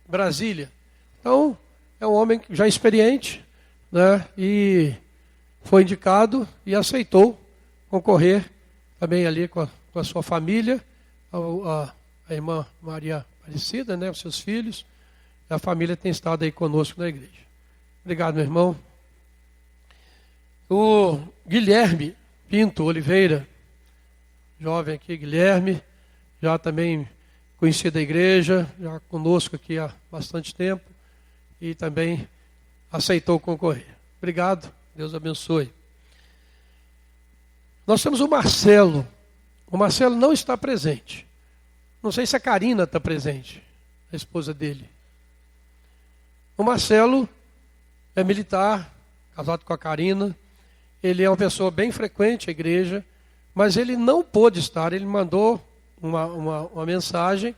Brasília. Então, é um homem já experiente, né, e foi indicado e aceitou concorrer também ali com a sua família, a irmã Maria Aparecida, né, os seus filhos. A família tem estado aí conosco na igreja. Obrigado, meu irmão. O Guilherme Pinto Oliveira, jovem aqui, Guilherme, já também conhecido da igreja, já conosco aqui há bastante tempo e também aceitou concorrer. Obrigado, Deus abençoe. Nós temos o Marcelo. O Marcelo não está presente. Não sei se a Karina está presente, a esposa dele. O Marcelo é militar, casado com a Karina. Ele é uma pessoa bem frequente à igreja, mas ele não pôde estar. Ele mandou uma mensagem.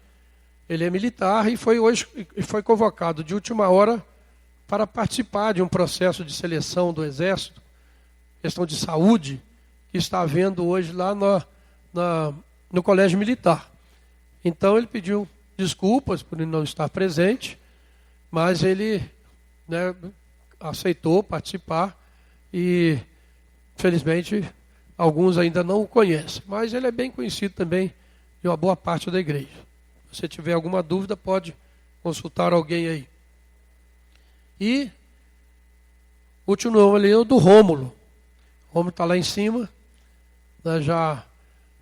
Ele é militar e foi convocado de última hora para participar de um processo de seleção do Exército, questão de saúde, que está havendo hoje lá no Colégio Militar. Então ele pediu desculpas por ele não estar presente, mas ele, né, aceitou participar e, felizmente, alguns ainda não o conhecem. Mas ele é bem conhecido também de uma boa parte da igreja. Se você tiver alguma dúvida, pode consultar alguém aí. E o último nome ali é o do Rômulo. O Rômulo está lá em cima, né, já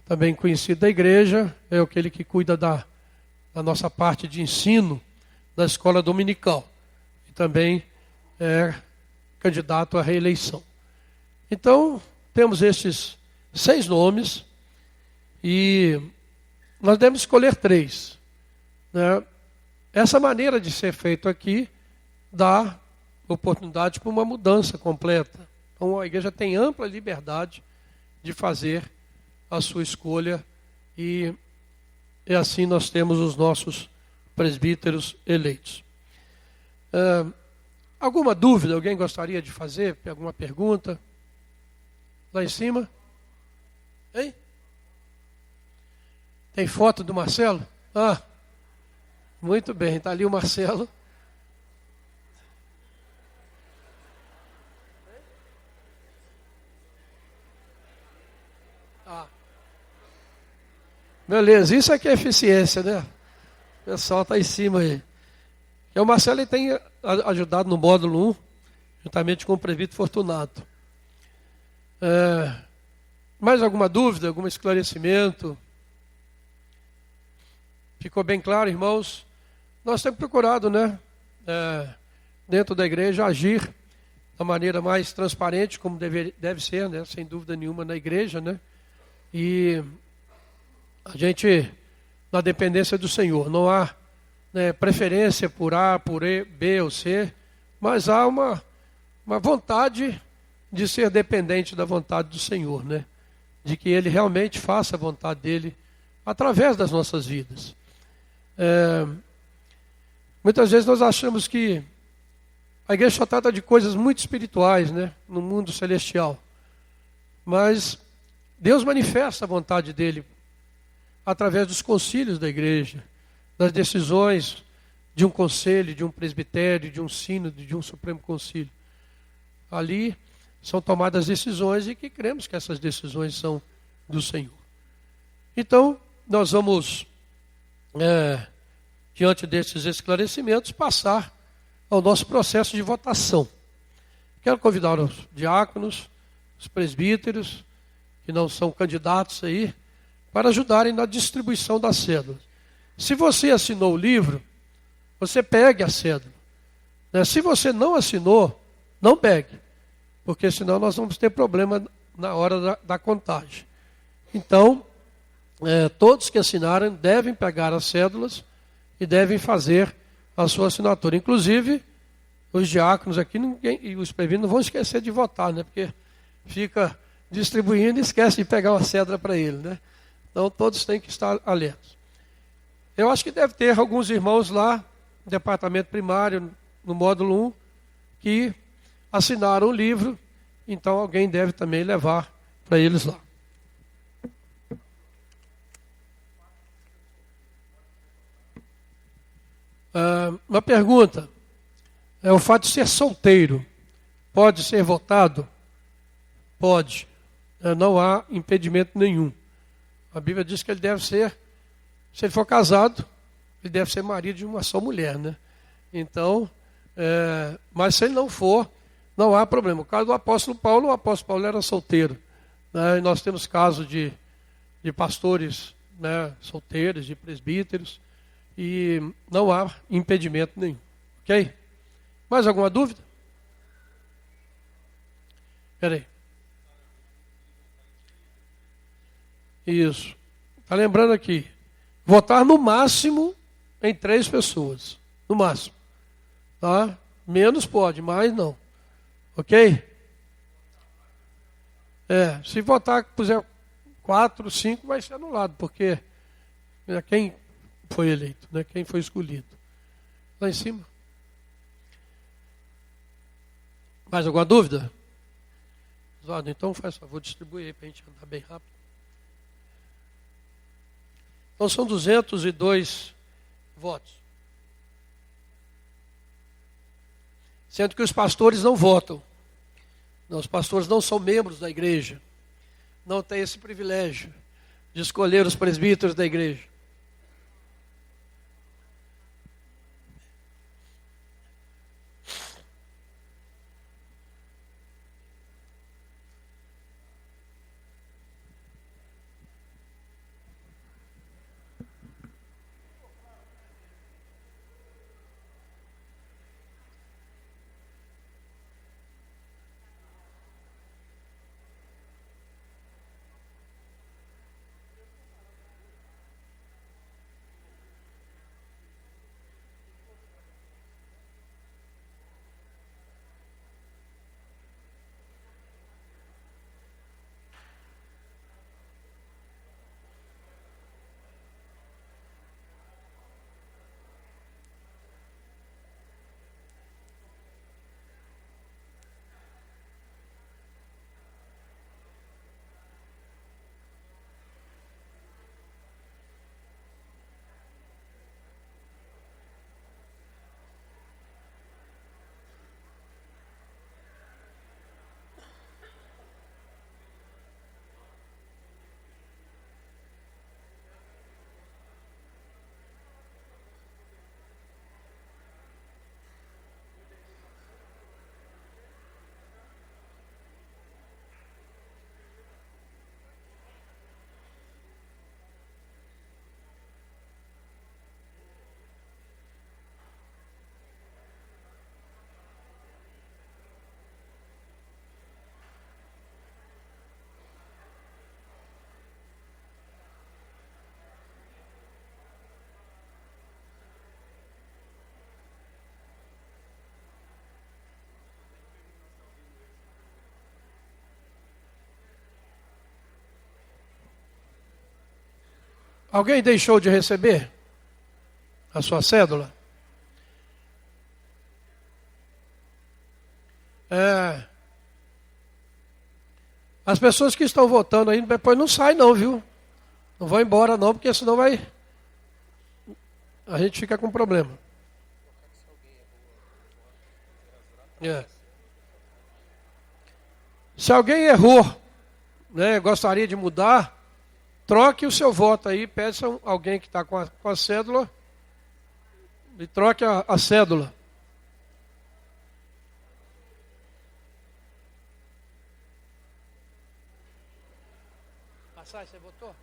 também conhecido da igreja, é aquele que cuida da nossa parte de ensino da escola dominical. E também é candidato à reeleição. Então, temos esses 6 nomes e nós devemos escolher 3. Né? Essa maneira de ser feito aqui dá oportunidade para uma mudança completa. Então, a igreja tem ampla liberdade de fazer a sua escolha e assim nós temos os nossos presbíteros eleitos. Alguma dúvida? Alguém gostaria de fazer? Alguma pergunta? Lá em cima? Hein? Tem foto do Marcelo? Ah, muito bem, está ali o Marcelo. Ah. Beleza, isso aqui é eficiência, né? O pessoal está em cima aí. E o Marcelo ele tem ajudado no módulo 1, juntamente com o presbítero Fortunato. Mais alguma dúvida, algum esclarecimento? Ficou bem claro, irmãos? nós temos procurado, né, dentro da igreja, agir da maneira mais transparente, como deve ser, né, sem dúvida nenhuma, na igreja, né, e a gente, na dependência do Senhor, não há, né, preferência por A, por B ou C, mas há uma vontade de ser dependente da vontade do Senhor, né, de que Ele realmente faça a vontade dEle através das nossas vidas. Muitas vezes nós achamos que a igreja só trata de coisas muito espirituais, né, no mundo celestial. Mas Deus manifesta a vontade dEle através dos concílios da igreja, das decisões de um conselho, de um presbitério, de um sínodo, de um supremo concílio. Ali são tomadas decisões e que cremos que essas decisões são do Senhor. Então, nós vamos, diante desses esclarecimentos, passar ao nosso processo de votação. Quero convidar os diáconos, os presbíteros, que não são candidatos aí, para ajudarem na distribuição das cédulas. Se você assinou o livro, você pegue a cédula. Se você não assinou, não pegue, porque senão nós vamos ter problema na hora da contagem. Então, todos que assinaram devem pegar as cédulas e devem fazer a sua assinatura. Inclusive, os diáconos aqui e os presbíteros não vão esquecer de votar, né? Porque fica distribuindo e esquece de pegar uma cédula para ele, né? Então, todos têm que estar alertos. Eu acho que deve ter alguns irmãos lá, no departamento primário, no módulo 1, que assinaram o livro, então alguém deve também levar para eles lá. Uma pergunta: o fato de ser solteiro pode ser votado? Pode. Não há impedimento nenhum. A Bíblia diz que ele deve ser, se ele for casado, ele deve ser marido de uma só mulher, né? Então, mas se ele não for, não há problema. O caso do apóstolo Paulo, o apóstolo Paulo era solteiro, né? E nós temos casos de pastores, né, solteiros, de presbíteros, e não há impedimento nenhum. Ok? Mais alguma dúvida? Espera aí. Isso. Está lembrando aqui. Votar no máximo em 3 pessoas. No máximo. Tá? Menos pode, mais não. Ok? Se votar, puser 4, 5, vai ser anulado, porque quem foi eleito, né? Quem foi escolhido. Lá em cima. Mais alguma dúvida? Oswaldo, então faz favor, distribui aí para a gente andar bem rápido. Então são 202 votos. Sendo que os pastores não votam. Não, os pastores não são membros da igreja. Não têm esse privilégio de escolher os presbíteros da igreja. Alguém deixou de receber a sua cédula? As pessoas que estão votando aí, depois não saem não, viu? Não vão embora não, porque senão a gente fica com problema. Se alguém errou, né, gostaria de mudar, troque o seu voto aí, peça alguém que está com a cédula e troque a cédula. Passar, você votou?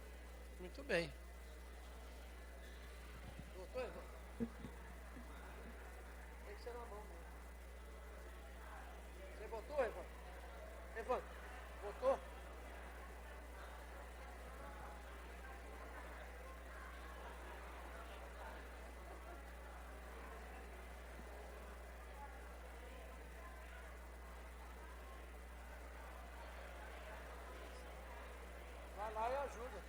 Muito bem. Votou, Evandro? Tem que ser na mão mesmo. Você votou, Evandro? Evandro, votou? Vai lá e ajuda.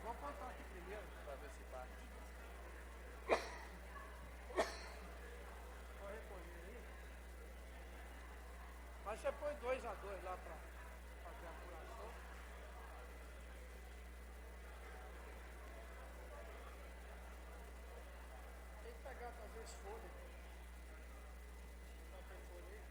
Vamos contar aqui primeiro para ver se bate. Vou recolher aí. Mas você põe 2-2 lá para fazer a apuração. Tem que pegar talvez folha. Não tem folha aí?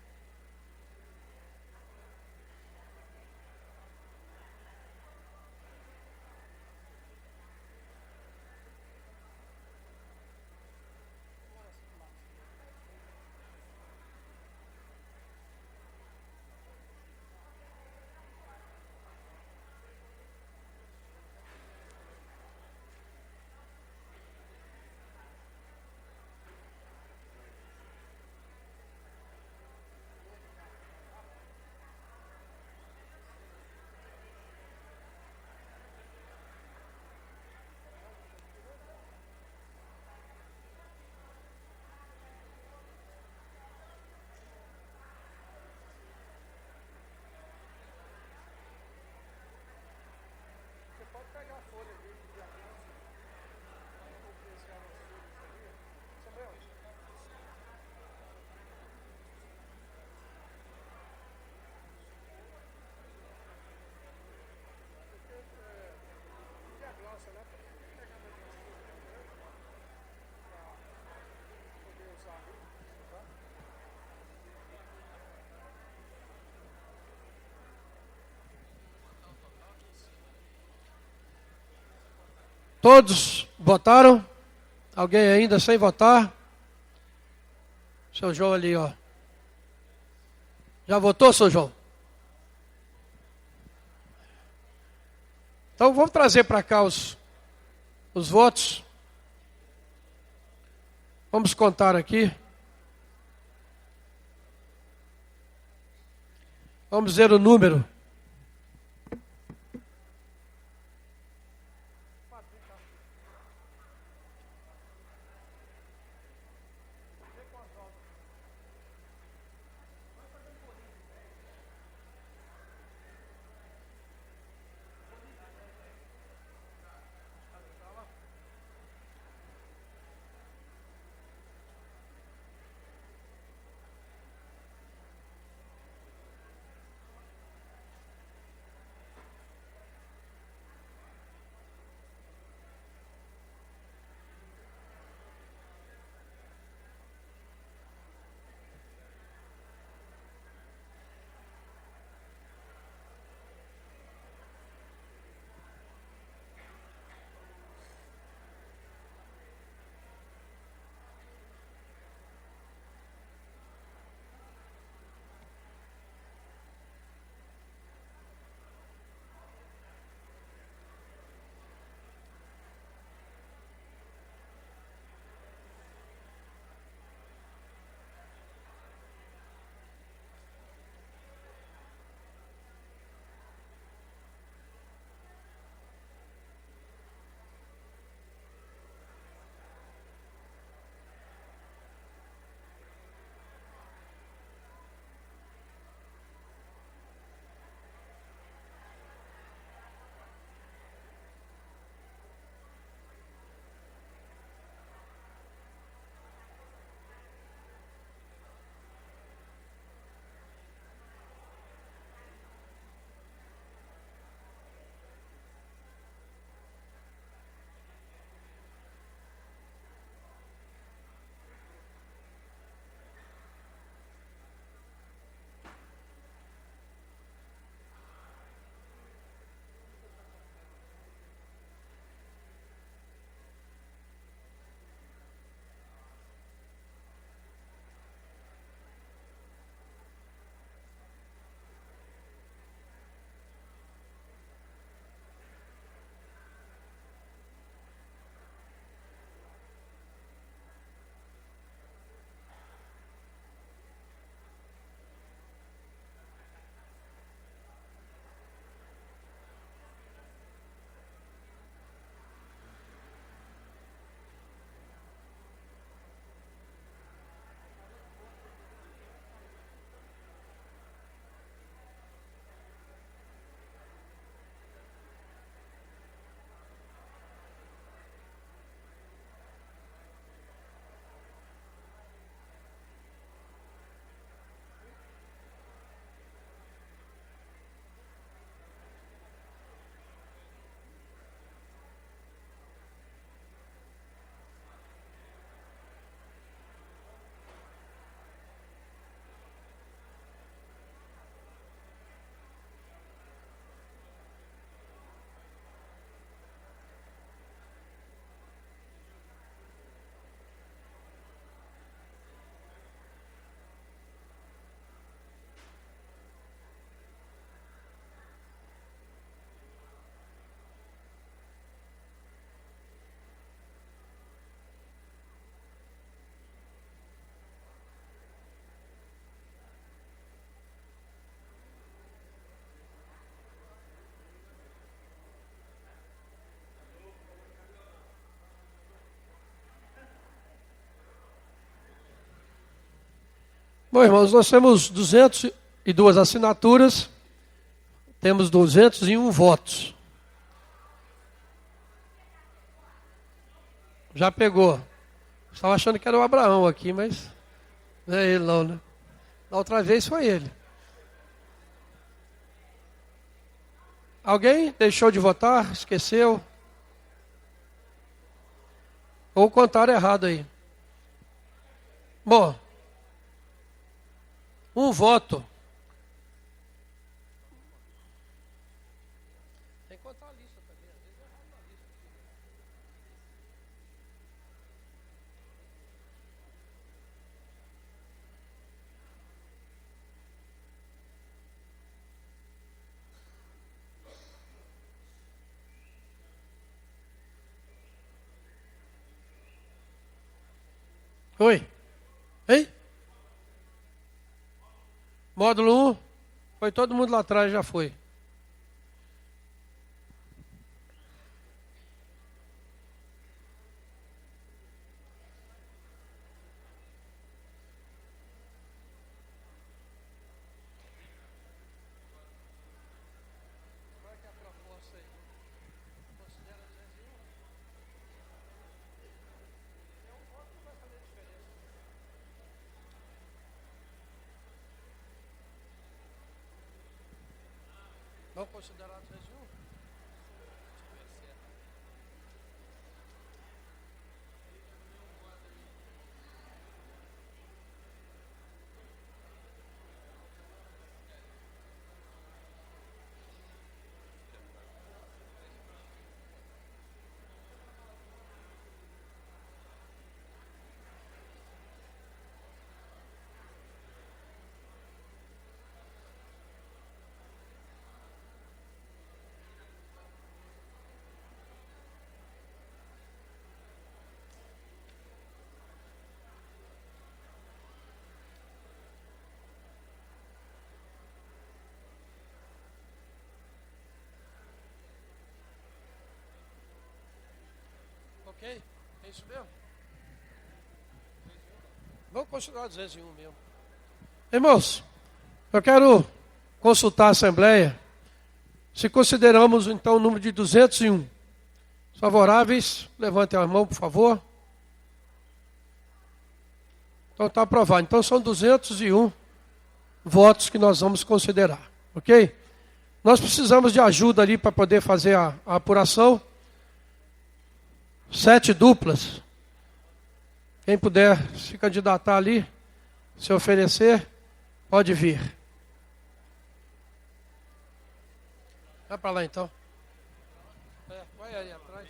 Pode pegar a folha dele de aliança. Vou pescar as folhas ali. Samuel. De aliança, né? Pegar mais umas folhas primeiro. Para poder usar ali. Tá? Todos votaram? Alguém ainda sem votar? Seu João ali, ó. Já votou, seu João? Então vamos trazer para cá os votos. Vamos contar aqui. Vamos ver o número. Bom, irmãos, nós temos 202 assinaturas, temos 201 votos. Já pegou. Estava achando que era o Abraão aqui, mas não é ele não, né? Da outra vez foi ele. Alguém deixou de votar? Esqueceu? Ou contaram errado aí? Bom, um voto. Tem que contar a lista também. Às vezes eu erro na lista. Oi? Hein? Módulo 1. Foi todo mundo lá atrás, já foi. Vamos considerar 201? Ok? É isso mesmo? Vamos continuar 201 mesmo. Irmãos, eu quero consultar a Assembleia se consideramos então o número de 201. Os favoráveis, levantem a mão, por favor. Então está aprovado. Então são 201 votos que nós vamos considerar. Ok? Nós precisamos de ajuda ali para poder fazer a apuração. 7 duplas. Quem puder se candidatar ali, se oferecer, pode vir. Vai para lá então. Vai aí atrás.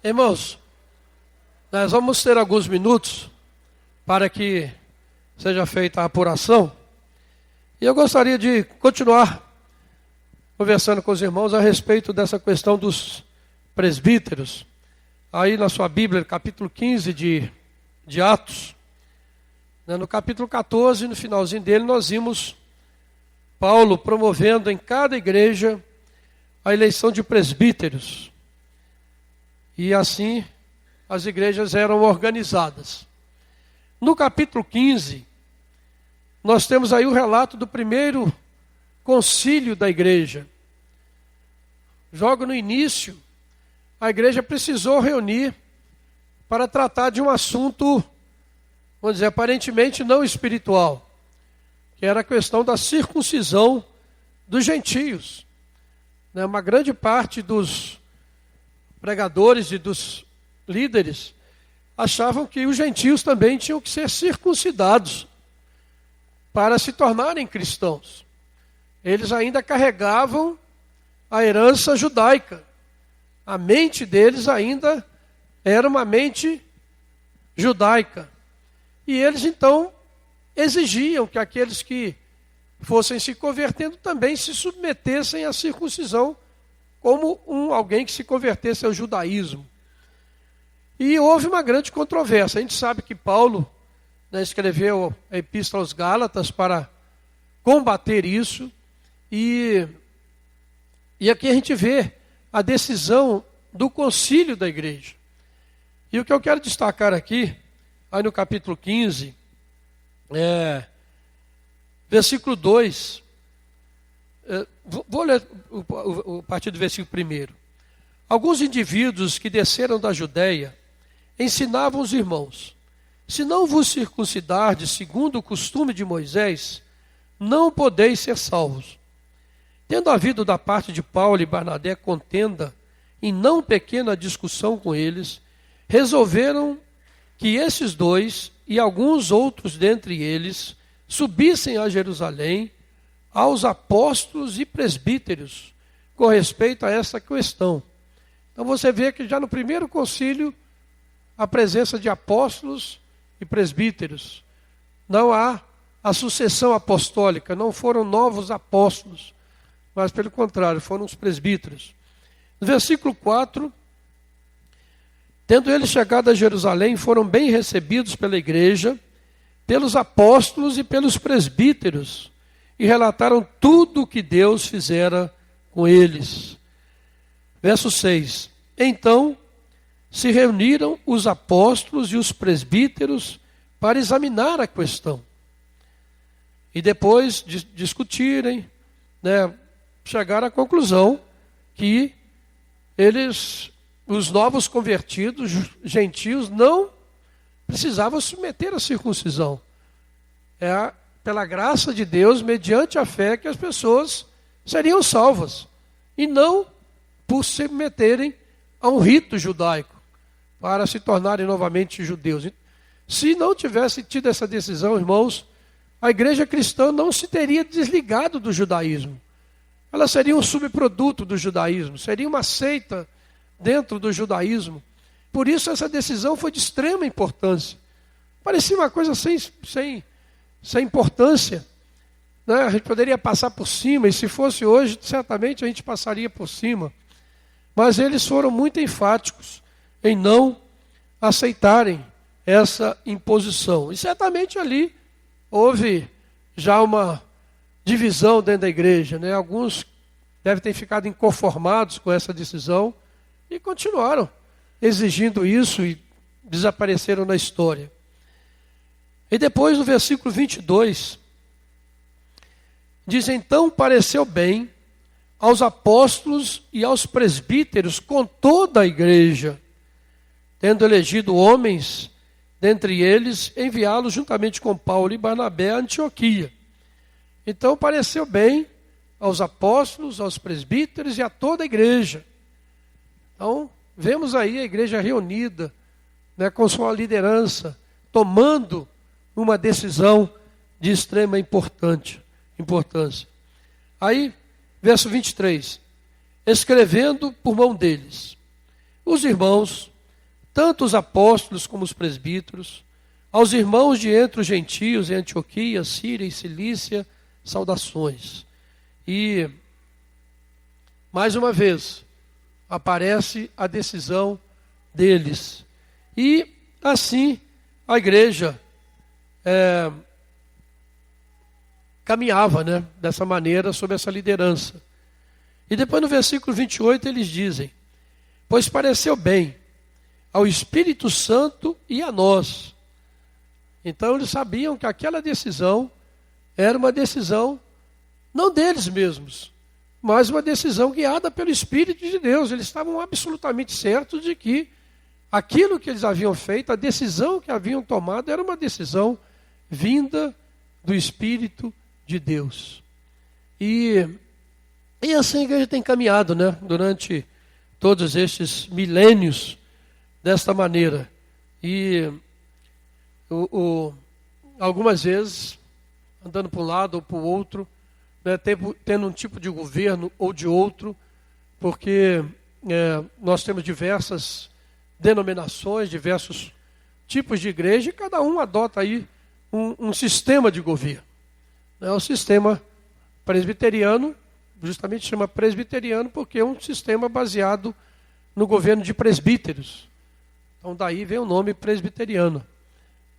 Irmãos, nós vamos ter alguns minutos para que seja feita a apuração. E eu gostaria de continuar conversando com os irmãos a respeito dessa questão dos presbíteros. Aí na sua Bíblia, capítulo 15 de Atos, no capítulo 14, no finalzinho dele, nós vimos Paulo promovendo em cada igreja a eleição de presbíteros. E assim as igrejas eram organizadas. No capítulo 15, nós temos aí o relato do primeiro concílio da igreja. Logo no início, a igreja precisou reunir para tratar de um assunto, vamos dizer, aparentemente não espiritual, que era a questão da circuncisão dos gentios. Uma grande parte dos pregadores e dos líderes achavam que os gentios também tinham que ser circuncidados para se tornarem cristãos. Eles ainda carregavam a herança judaica. A mente deles ainda era uma mente judaica. E eles então exigiam que aqueles que fossem se convertendo também se submetessem à circuncisão, como alguém que se convertesse ao judaísmo. E houve uma grande controvérsia. A gente sabe que Paulo, né, escreveu a Epístola aos Gálatas para combater isso. E aqui a gente vê a decisão do concílio da igreja. E o que eu quero destacar aqui, aí no capítulo 15, versículo 2, vou ler a partir do versículo 1. Alguns indivíduos que desceram da Judéia ensinavam os irmãos: se não vos circuncidardes segundo o costume de Moisés, não podeis ser salvos. Tendo havido da parte de Paulo e Barnabé contenda em não pequena discussão com eles, resolveram que esses dois e alguns outros dentre eles subissem a Jerusalém aos apóstolos e presbíteros com respeito a essa questão. Então você vê que já no primeiro concílio a presença de apóstolos e presbíteros. Não há a sucessão apostólica, não foram novos apóstolos, mas pelo contrário, foram os presbíteros. No versículo 4, tendo eles chegado a Jerusalém, foram bem recebidos pela igreja, pelos apóstolos e pelos presbíteros, e relataram tudo o que Deus fizera com eles. Verso 6, então se reuniram os apóstolos e os presbíteros para examinar a questão. E depois de discutirem, chegaram à conclusão que os novos convertidos, gentios, não precisavam submeter à circuncisão. É pela graça de Deus, mediante a fé, que as pessoas seriam salvas. E não por se submeterem a um rito judaico, para se tornarem novamente judeus. Se não tivesse tido essa decisão, irmãos, a igreja cristã não se teria desligado do judaísmo. Ela seria um subproduto do judaísmo, seria uma seita dentro do judaísmo. Por isso essa decisão foi de extrema importância. Parecia uma coisa sem importância, né? A gente poderia passar por cima, e se fosse hoje, certamente a gente passaria por cima. Mas eles foram muito enfáticos em não aceitarem essa imposição. E certamente ali houve já uma divisão dentro da igreja, né? Alguns devem ter ficado inconformados com essa decisão e continuaram exigindo isso e desapareceram na história. E depois no versículo 22, diz: então pareceu bem aos apóstolos e aos presbíteros com toda a igreja, tendo elegido homens dentre eles, enviá-los juntamente com Paulo e Barnabé a Antioquia. Então pareceu bem aos apóstolos, aos presbíteros e a toda a igreja. Então vemos aí a igreja reunida, né, com sua liderança, tomando uma decisão de extrema importância. Aí, verso 23, escrevendo por mão deles, os irmãos, tanto os apóstolos como os presbíteros, aos irmãos de entre os gentios em Antioquia, Síria e Cilícia, saudações. E, mais uma vez, aparece a decisão deles. E, assim, a igreja caminhava, né, dessa maneira, sob essa liderança. E depois no versículo 28 eles dizem: pois pareceu bem ao Espírito Santo e a nós. Então eles sabiam que aquela decisão era uma decisão não deles mesmos, mas uma decisão guiada pelo Espírito de Deus. Eles estavam absolutamente certos de que aquilo que eles haviam feito, a decisão que haviam tomado, era uma decisão vinda do Espírito de Deus. E assim a igreja tem caminhado, né, durante todos estes milênios desta maneira. E algumas vezes andando para um lado ou para o outro, né, tendo um tipo de governo ou de outro, porque nós temos diversas denominações, diversos tipos de igreja, e cada um adota aí um sistema de governo. O sistema presbiteriano, justamente chama presbiteriano porque é um sistema baseado no governo de presbíteros. Então daí vem o nome presbiteriano.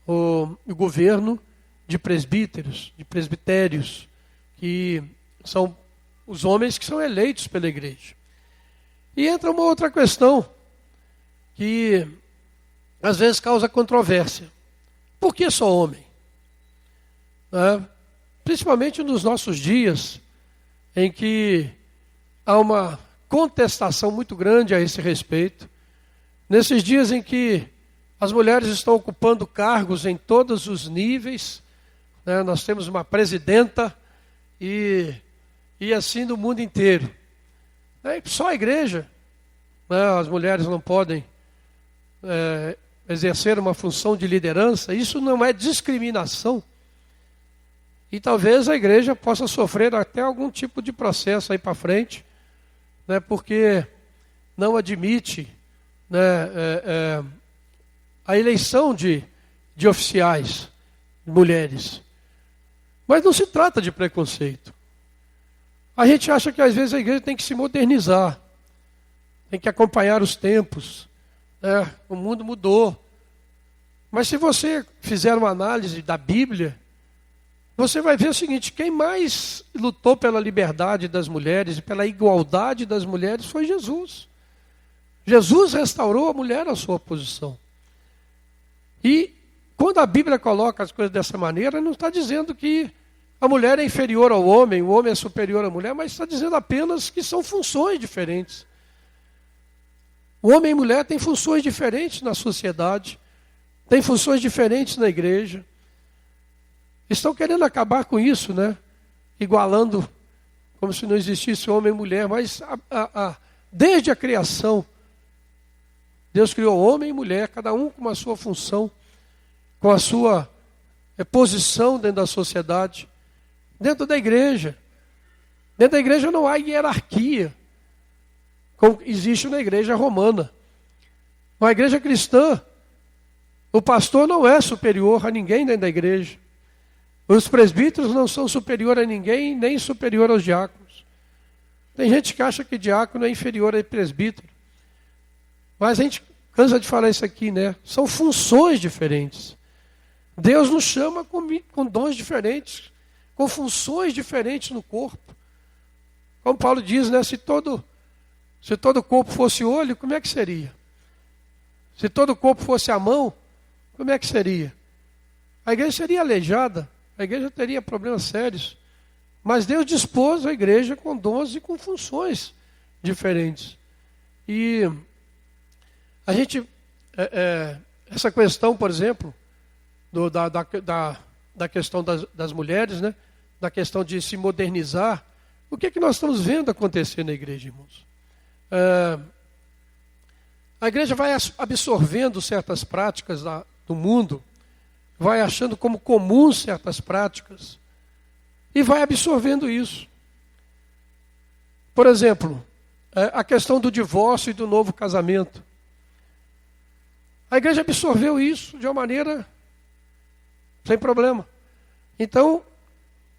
O governo de presbíteros, de presbitérios, que são os homens que são eleitos pela igreja. E entra uma outra questão que às vezes causa controvérsia. Por que só homem? Principalmente nos nossos dias, em que há uma contestação muito grande a esse respeito. Nesses dias em que as mulheres estão ocupando cargos em todos os níveis, nós temos uma presidenta e assim no mundo inteiro. Só a igreja, as mulheres não podem exercer uma função de liderança. Isso não é discriminação. E talvez a igreja possa sofrer até algum tipo de processo aí para frente, porque não admite a eleição de oficiais, mulheres. Mas não se trata de preconceito. A gente acha que às vezes a igreja tem que se modernizar, tem que acompanhar os tempos. O mundo mudou. Mas se você fizer uma análise da Bíblia, você vai ver o seguinte: quem mais lutou pela liberdade das mulheres e pela igualdade das mulheres foi Jesus. Jesus restaurou a mulher à sua posição. E quando a Bíblia coloca as coisas dessa maneira, não está dizendo que a mulher é inferior ao homem, o homem é superior à mulher, mas está dizendo apenas que são funções diferentes. O homem e a mulher têm funções diferentes na sociedade, têm funções diferentes na igreja. Estão querendo acabar com isso, igualando, como se não existisse homem e mulher, mas desde a criação, Deus criou homem e mulher, cada um com a sua função, com a sua posição dentro da sociedade, dentro da igreja. Dentro da igreja não há hierarquia, como existe na igreja romana. Na igreja cristã, o pastor não é superior a ninguém dentro da igreja. Os presbíteros não são superior a ninguém, nem superior aos diáconos. Tem gente que acha que diácono é inferior a presbítero. Mas a gente cansa de falar isso aqui, São funções diferentes. Deus nos chama com dons diferentes, com funções diferentes no corpo. Como Paulo diz, se todo o corpo fosse olho, como é que seria? Se todo o corpo fosse a mão, como é que seria? A igreja seria aleijada, a igreja teria problemas sérios. Mas Deus dispôs a igreja com dons e com funções diferentes. E a gente, essa questão, por exemplo, da questão das mulheres, da questão de se modernizar, o que nós estamos vendo acontecer na igreja, irmãos? A igreja vai absorvendo certas práticas do mundo, vai achando como comum certas práticas e vai absorvendo isso. Por exemplo, a questão do divórcio e do novo casamento. A igreja absorveu isso de uma maneira sem problema. Então,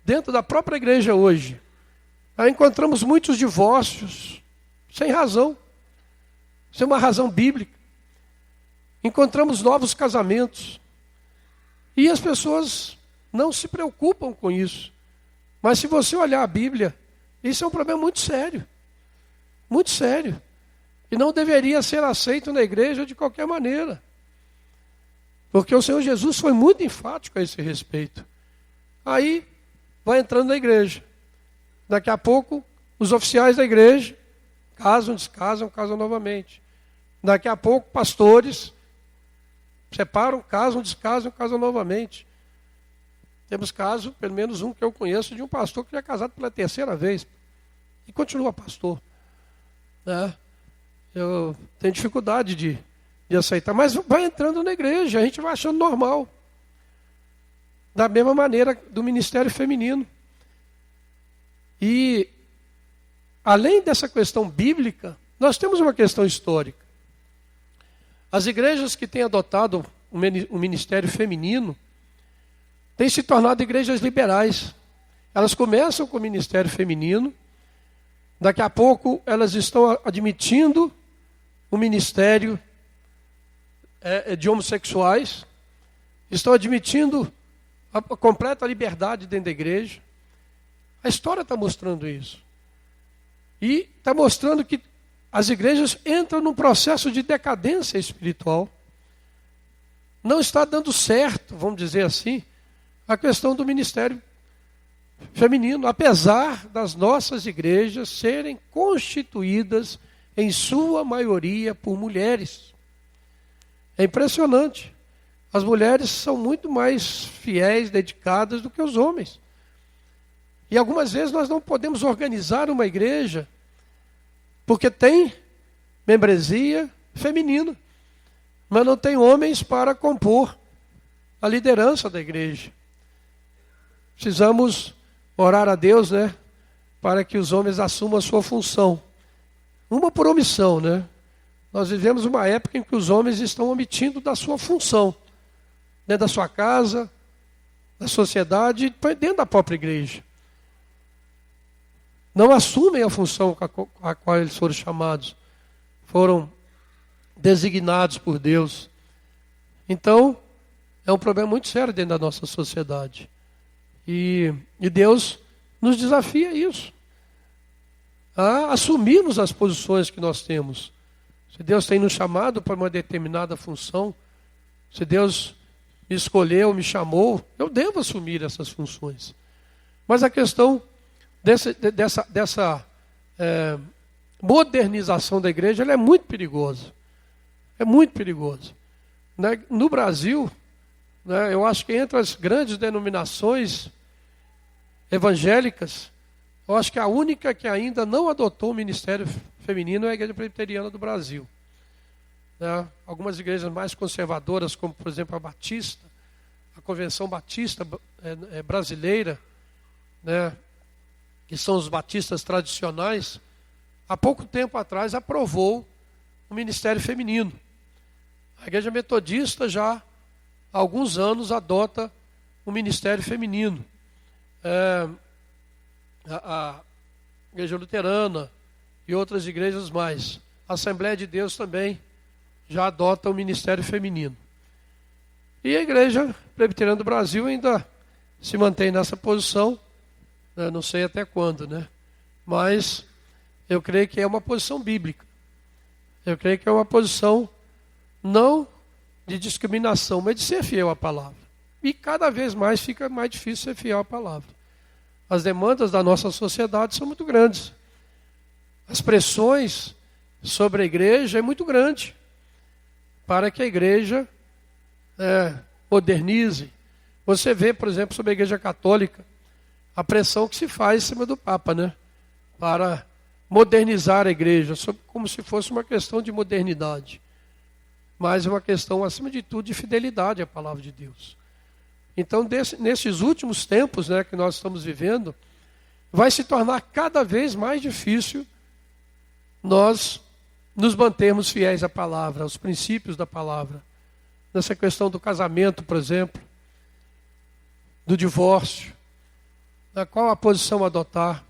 dentro da própria igreja hoje, encontramos muitos divórcios sem razão, sem uma razão bíblica. Encontramos novos casamentos. E as pessoas não se preocupam com isso. Mas se você olhar a Bíblia, isso é um problema muito sério. Muito sério. E não deveria ser aceito na igreja de qualquer maneira. Porque o Senhor Jesus foi muito enfático a esse respeito. Aí, vai entrando na igreja. Daqui a pouco, os oficiais da igreja casam, descasam, casam novamente. Daqui a pouco, pastores separam, casam, descasam, casam novamente. Temos caso, pelo menos um que eu conheço, de um pastor que já é casado pela terceira vez. E continua pastor. Eu tenho dificuldade de aceitar. Mas vai entrando na igreja, a gente vai achando normal. Da mesma maneira do ministério feminino. E, além dessa questão bíblica, Nós temos uma questão histórica. As igrejas que têm adotado o ministério feminino têm se tornado igrejas liberais. Elas começam com o ministério feminino, daqui a pouco elas estão admitindo o ministério de homossexuais, estão admitindo a completa liberdade dentro da igreja. A história está mostrando isso. E está mostrando que as igrejas entram num processo de decadência espiritual. Não está dando certo, vamos dizer assim, a questão do ministério feminino, apesar das nossas igrejas serem constituídas, em sua maioria, por mulheres. É impressionante. As mulheres são muito mais fiéis, dedicadas do que os homens. E algumas vezes nós não podemos organizar uma igreja porque tem membresia feminina, mas não tem homens para compor a liderança da igreja. Precisamos orar a Deus, né, para que os homens assumam a sua função. Uma por omissão, né? Nós vivemos uma época em que os homens estão omitindo da sua função, dentro da sua casa, da sociedade, dentro da própria igreja. Não assumem a função a qual eles foram chamados, foram designados por Deus. Então, é um problema muito sério dentro da nossa sociedade. E Deus nos desafia a isso, a assumirmos as posições que nós temos. Se Deus tem nos chamado para uma determinada função, se Deus me escolheu, me chamou, eu devo assumir essas funções. Mas a questão dessa modernização da igreja, ela é muito perigosa. É muito perigosa. No Brasil, né, eu acho que entre as grandes denominações evangélicas, eu acho que a única que ainda não adotou o ministério feminino é a Igreja Presbiteriana do Brasil. Né? Algumas igrejas mais conservadoras, como por exemplo a Batista, a Convenção Batista brasileira, né, que são os batistas tradicionais, há pouco tempo atrás aprovou o ministério feminino. A Igreja Metodista já há alguns anos adota o ministério feminino. A Igreja Luterana e outras igrejas mais. A Assembleia de Deus também já adota o ministério feminino. E a Igreja Presbiteriana do Brasil ainda se mantém nessa posição, né? Não sei até quando, né? Mas eu creio que é uma posição bíblica. Eu creio que é uma posição não de discriminação, mas de ser fiel à palavra. E cada vez mais fica mais difícil ser fiel à palavra. As demandas da nossa sociedade são muito grandes. As pressões sobre a igreja é muito grande para que a igreja modernize. Você vê, por exemplo, sobre a Igreja Católica, a pressão que se faz em cima do Papa, né? Para modernizar a igreja, como se fosse uma questão de modernidade. Mas é uma questão, acima de tudo, de fidelidade à palavra de Deus. Então, nesses últimos tempos, né, que nós estamos vivendo, vai se tornar cada vez mais difícil nós nos mantermos fiéis à palavra, aos princípios da palavra. Nessa questão do casamento, por exemplo, do divórcio, né, qual a posição a adotar,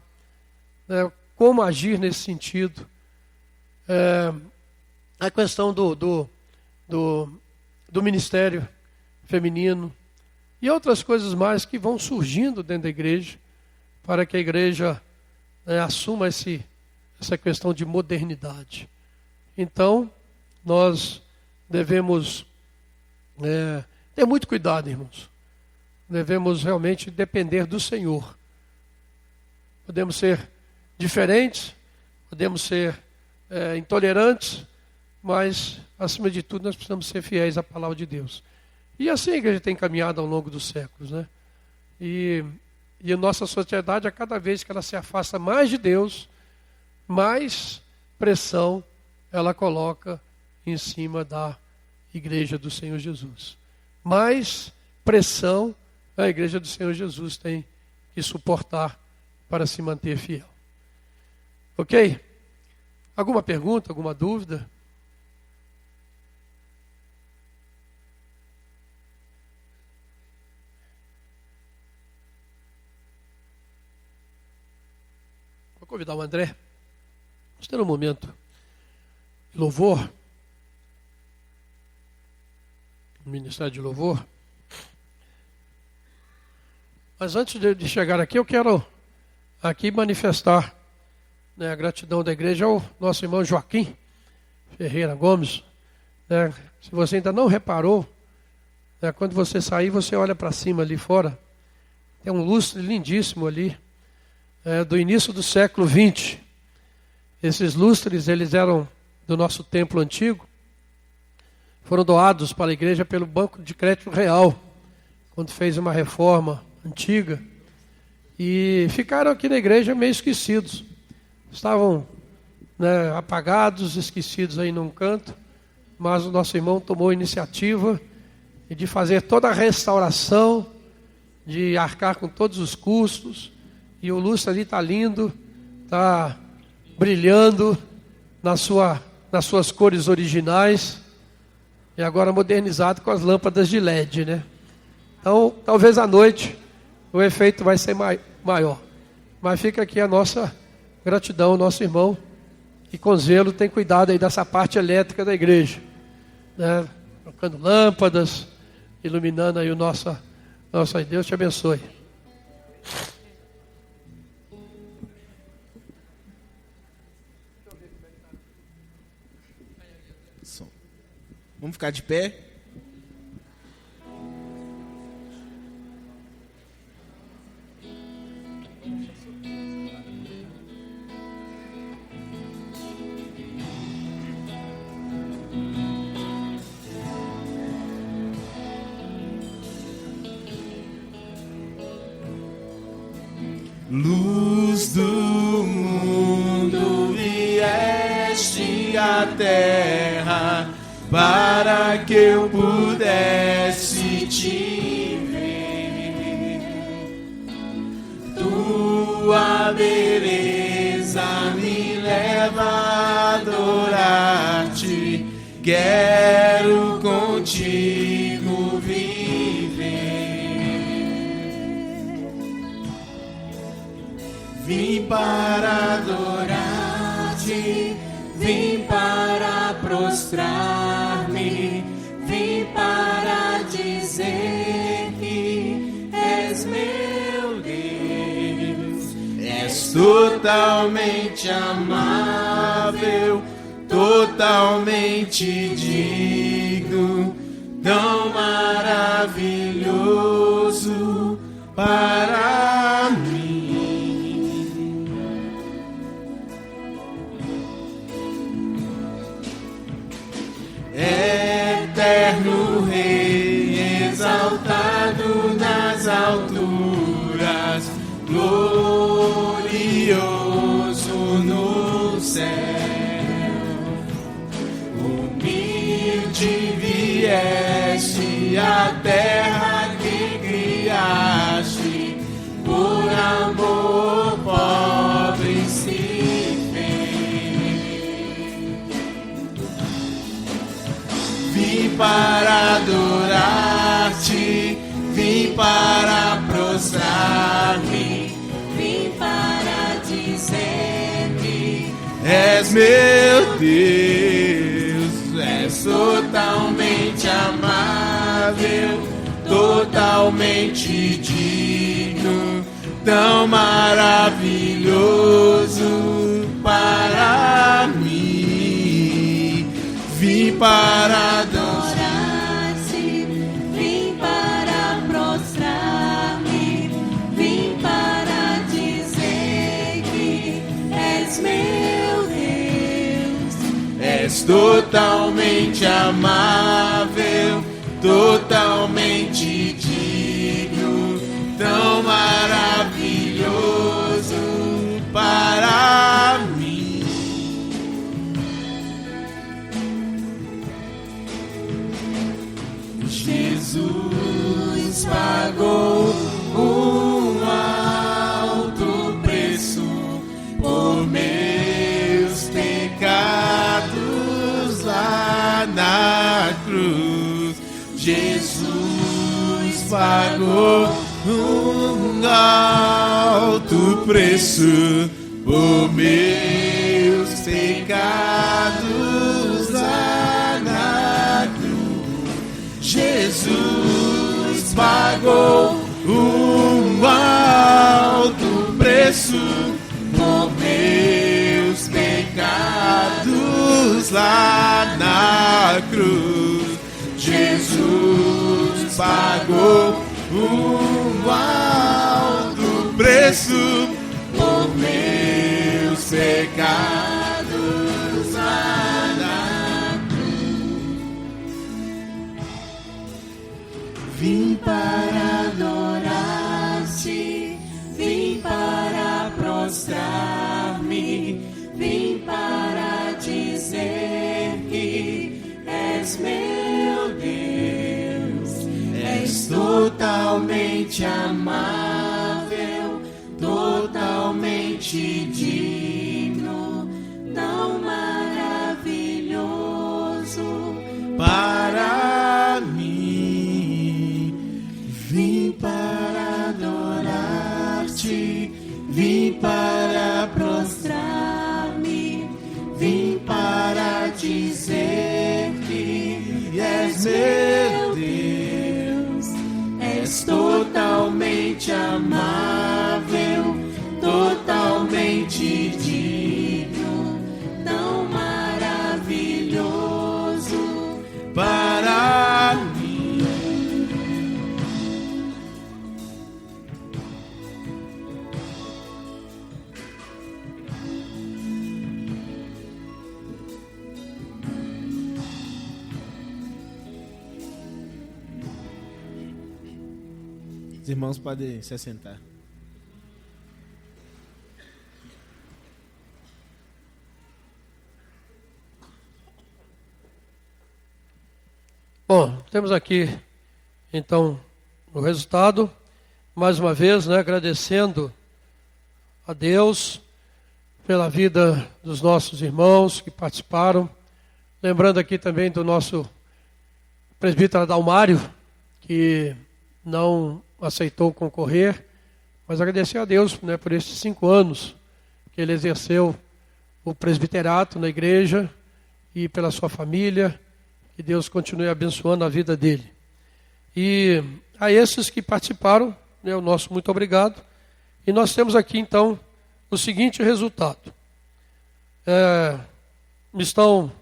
né, como agir nesse sentido. A questão do ministério feminino e outras coisas mais que vão surgindo dentro da igreja para que a igreja assuma essa questão de modernidade. Então, nós devemos ter muito cuidado, irmãos. Devemos realmente depender do Senhor. Podemos ser diferentes, podemos ser intolerantes, mas, acima de tudo, nós precisamos ser fiéis à palavra de Deus. E assim a igreja tem caminhado ao longo dos séculos, né? E a nossa sociedade, a cada vez que ela se afasta mais de Deus, mais pressão ela coloca em cima da igreja do Senhor Jesus. Mais pressão a igreja do Senhor Jesus tem que suportar para se manter fiel. Ok? Alguma pergunta, alguma dúvida? Vou convidar o André. Vamos ter um momento de louvor. Um ministério de louvor. Mas antes de chegar aqui, eu quero aqui manifestar, né, a gratidão da igreja ao nosso irmão Joaquim Ferreira Gomes. Né? Se você ainda não reparou, né, quando você sair, você olha para cima ali fora. Tem um lustre lindíssimo ali, do início do século XX. Esses lustres, eles eram do nosso templo antigo. Foram doados para a igreja pelo Banco de Crédito Real, quando fez uma reforma antiga. E ficaram aqui na igreja meio esquecidos. Estavam, né, apagados, esquecidos aí num canto. Mas o nosso irmão tomou a iniciativa de fazer toda a restauração, de arcar com todos os custos. E o lustre ali está lindo, está brilhando nas suas cores originais. E agora modernizado com as lâmpadas de LED, né? Então, talvez à noite o efeito vai ser maior. Mas fica aqui a nossa gratidão ao nosso irmão, que com zelo tem cuidado aí dessa parte elétrica da igreja, né? Colocando lâmpadas, iluminando aí o nosso Deus te abençoe. Vamos ficar de pé? Luz do mundo vieste à terra, para que eu pudesse te ver. Tua beleza me leva a adorar-te. Quero contigo viver. Vim para adorar-te, vim para prostrar-me, vim para dizer que és meu Deus. És totalmente amável, totalmente digno, tão maravilhoso para mim. Eterno Rei, exaltado nas alturas, glorioso no céu, humilde vieste à terra que criaste, por amor pobre se vim para adorar-te, vim para prostrar-me, vim para dizer que és meu Deus. És totalmente amável, totalmente digno, tão maravilhoso para mim. Vim para adorar-te, vim para prostrar-me, vim para dizer que és meu Deus. És totalmente amável, totalmente digno, tão maravilhoso para mim. Jesus pagou um alto preço por meus pecados. Jesus pagou um alto preço por meus pecados lá na cruz. Jesus pagou um alto preço por meus pecados lá na cruz. Jesus pagou um alto preço por meus pecados lá na cruz. Vim para adorar-te, vim para prostrar-me, vim para dizer que és meu Deus, és totalmente amável, totalmente digno, tão maravilhoso para mim. Vim para adorar-te, vim para prostrar-me, vim para dizer que és meu Deus, és totalmente amável, totalmente digno, tão maravilhoso para mim. Os irmãos podem se assentar. Bom, temos aqui então o resultado, mais uma vez, né, agradecendo a Deus pela vida dos nossos irmãos que participaram, lembrando aqui também do nosso presbítero Adalmário, que não aceitou concorrer, mas agradecer a Deus, né, por esses 5 anos que ele exerceu o presbiterato na igreja e pela sua família, que Deus continue abençoando a vida dele. E a esses que participaram, né, o nosso muito obrigado. E nós temos aqui então o seguinte resultado. Estão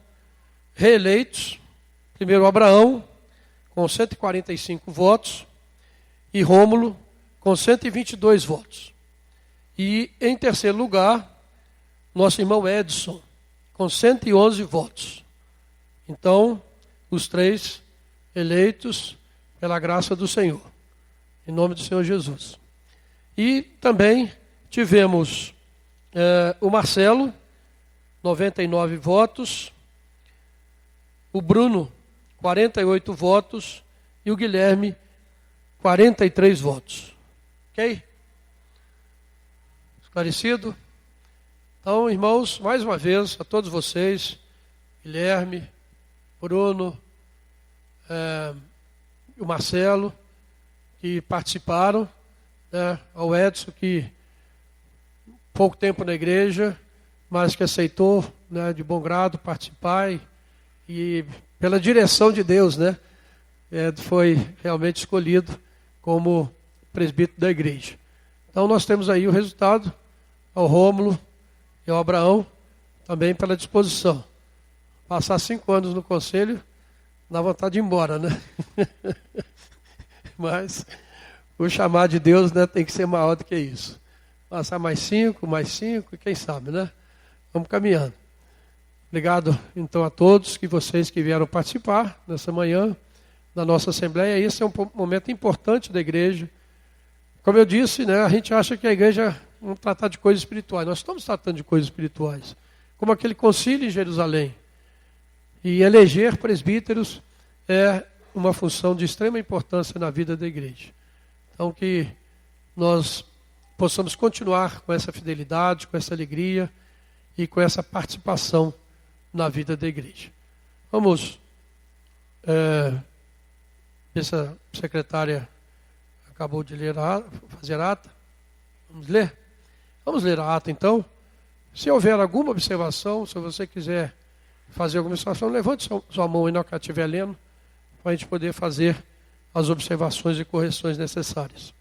reeleitos, primeiro Abraão, com 145 votos, e Rômulo, com 122 votos. E em terceiro lugar, nosso irmão Edson, com 111 votos. Então, os 3 eleitos pela graça do Senhor, em nome do Senhor Jesus. E também tivemos o Marcelo, 99 votos, o Bruno, 48 votos, e o Guilherme, 43 votos. Ok? Esclarecido? Então, irmãos, mais uma vez, a todos vocês, Guilherme, Bruno, o Marcelo, que participaram, né, ao Edson, que pouco tempo na igreja, mas que aceitou, né, de bom grado participar e pela direção de Deus, né, foi realmente escolhido como presbítero da igreja. Então nós temos aí o resultado, ao Rômulo e ao Abraão, também pela disposição. Passar 5 anos no conselho, dá vontade de ir embora, né? Mas o chamado de Deus, né, tem que ser maior do que isso. Passar mais 5, e quem sabe, né? Vamos caminhando. Obrigado, então, a todos vocês que vieram participar nessa manhã da nossa Assembleia. Esse é um momento importante da igreja. Como eu disse, né, a gente acha que a igreja não trata de coisas espirituais. Nós estamos tratando de coisas espirituais. Como aquele concílio em Jerusalém. E eleger presbíteros é uma função de extrema importância na vida da igreja. Então, que nós possamos continuar com essa fidelidade, com essa alegria e com essa participação na vida da igreja. Vamos ver se a secretária acabou de ler fazer a ata. Vamos ler? Vamos ler a ata então. Se houver alguma observação, se você quiser fazer alguma observação, levante sua mão aí na hora que ela estiver lendo, para a gente poder fazer as observações e correções necessárias.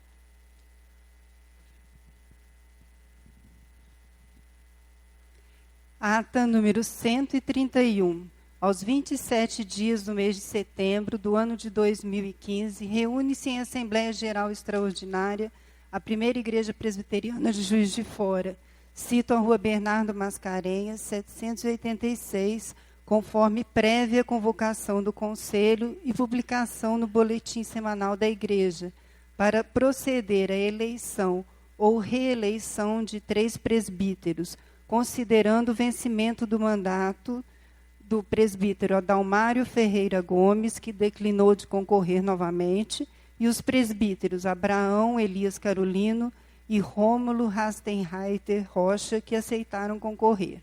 Ata número 131. Aos 27 dias do mês de setembro do ano de 2015, reúne-se em Assembleia Geral Extraordinária a Primeira Igreja Presbiteriana de Juiz de Fora. Cito a Rua Bernardo Mascarenhas, 786, conforme prévia convocação do Conselho e publicação no Boletim Semanal da Igreja, para proceder à eleição ou reeleição de 3 presbíteros, considerando o vencimento do mandato do presbítero Adalmário Ferreira Gomes, que declinou de concorrer novamente, e os presbíteros Abraão Elias Carolino e Rômulo Rastenreiter Rocha, que aceitaram concorrer.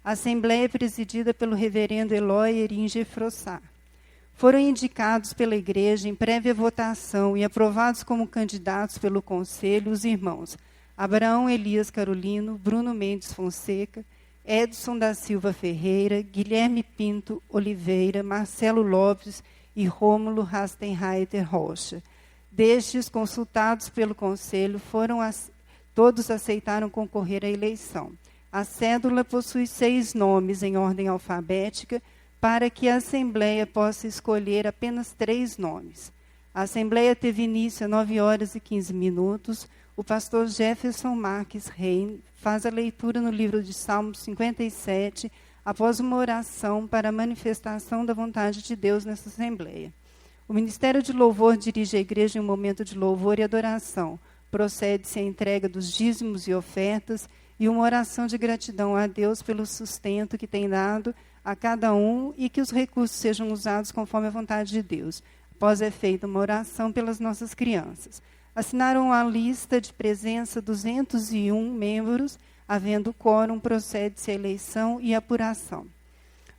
A Assembleia é presidida pelo reverendo Eloy Eringe Frossá. Foram indicados pela Igreja em prévia votação e aprovados como candidatos pelo Conselho os irmãos Abraão Elias Carolino, Bruno Mendes Fonseca, Edson da Silva Ferreira, Guilherme Pinto Oliveira, Marcelo Lopes e Rômulo Rastenreiter Rocha. Destes, consultados pelo Conselho, todos aceitaram concorrer à eleição. A cédula possui 6 nomes em ordem alfabética, para que a Assembleia possa escolher apenas 3 nomes. A Assembleia teve início às 9h15. O pastor Jefferson Marques Reim faz a leitura no livro de Salmos 57, após uma oração para a manifestação da vontade de Deus nessa Assembleia. O Ministério de Louvor dirige a igreja em um momento de louvor e adoração. Procede-se a entrega dos dízimos e ofertas e uma oração de gratidão a Deus pelo sustento que tem dado a cada um e que os recursos sejam usados conforme a vontade de Deus. Após é feita uma oração pelas nossas crianças. Assinaram a lista de presença 201 membros, havendo quórum, procede-se a eleição e apuração.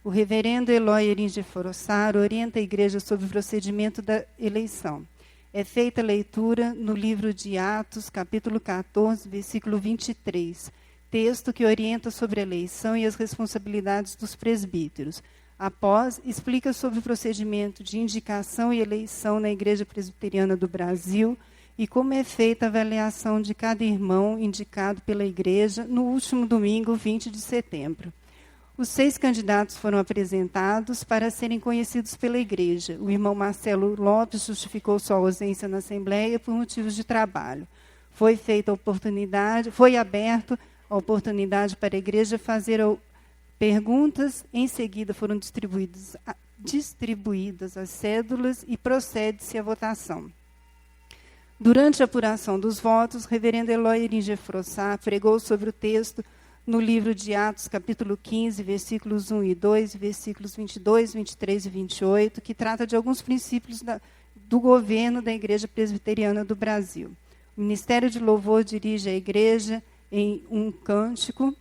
O reverendo Eloy Eringe Frossá orienta a igreja sobre o procedimento da eleição. É feita a leitura no livro de Atos, capítulo 14, versículo 23, texto que orienta sobre a eleição e as responsabilidades dos presbíteros. Após, explica sobre o procedimento de indicação e eleição na Igreja Presbiteriana do Brasil e como é feita a avaliação de cada irmão indicado pela Igreja no último domingo, 20 de setembro. Os 6 candidatos foram apresentados para serem conhecidos pela Igreja. O irmão Marcelo Lopes justificou sua ausência na Assembleia por motivos de trabalho. Foi aberta a oportunidade para a Igreja fazer perguntas. Em seguida foram distribuídas as cédulas e procede-se à votação. Durante a apuração dos votos, o reverendo Eloy Eringe Frossá pregou sobre o texto no livro de Atos, capítulo 15, versículos 1 e 2, versículos 22, 23 e 28, que trata de alguns princípios do governo da Igreja Presbiteriana do Brasil. O Ministério de Louvor dirige a Igreja em um cântico.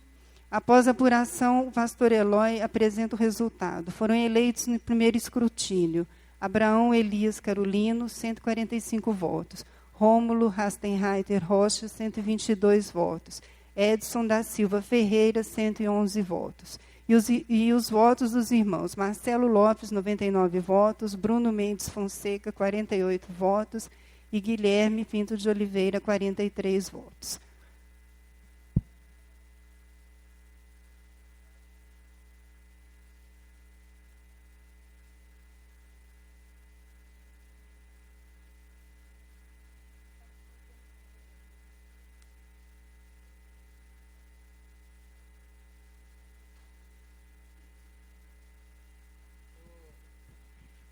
Após a apuração, o pastor Eloy apresenta o resultado. Foram eleitos no primeiro escrutínio Abraão Elias Carolino, 145 votos. Rômulo Rastenreiter Rocha, 122 votos. Edson da Silva Ferreira, 111 votos. E os votos dos irmãos Marcelo Lopes, 99 votos, Bruno Mendes Fonseca, 48 votos, e Guilherme Pinto de Oliveira, 43 votos.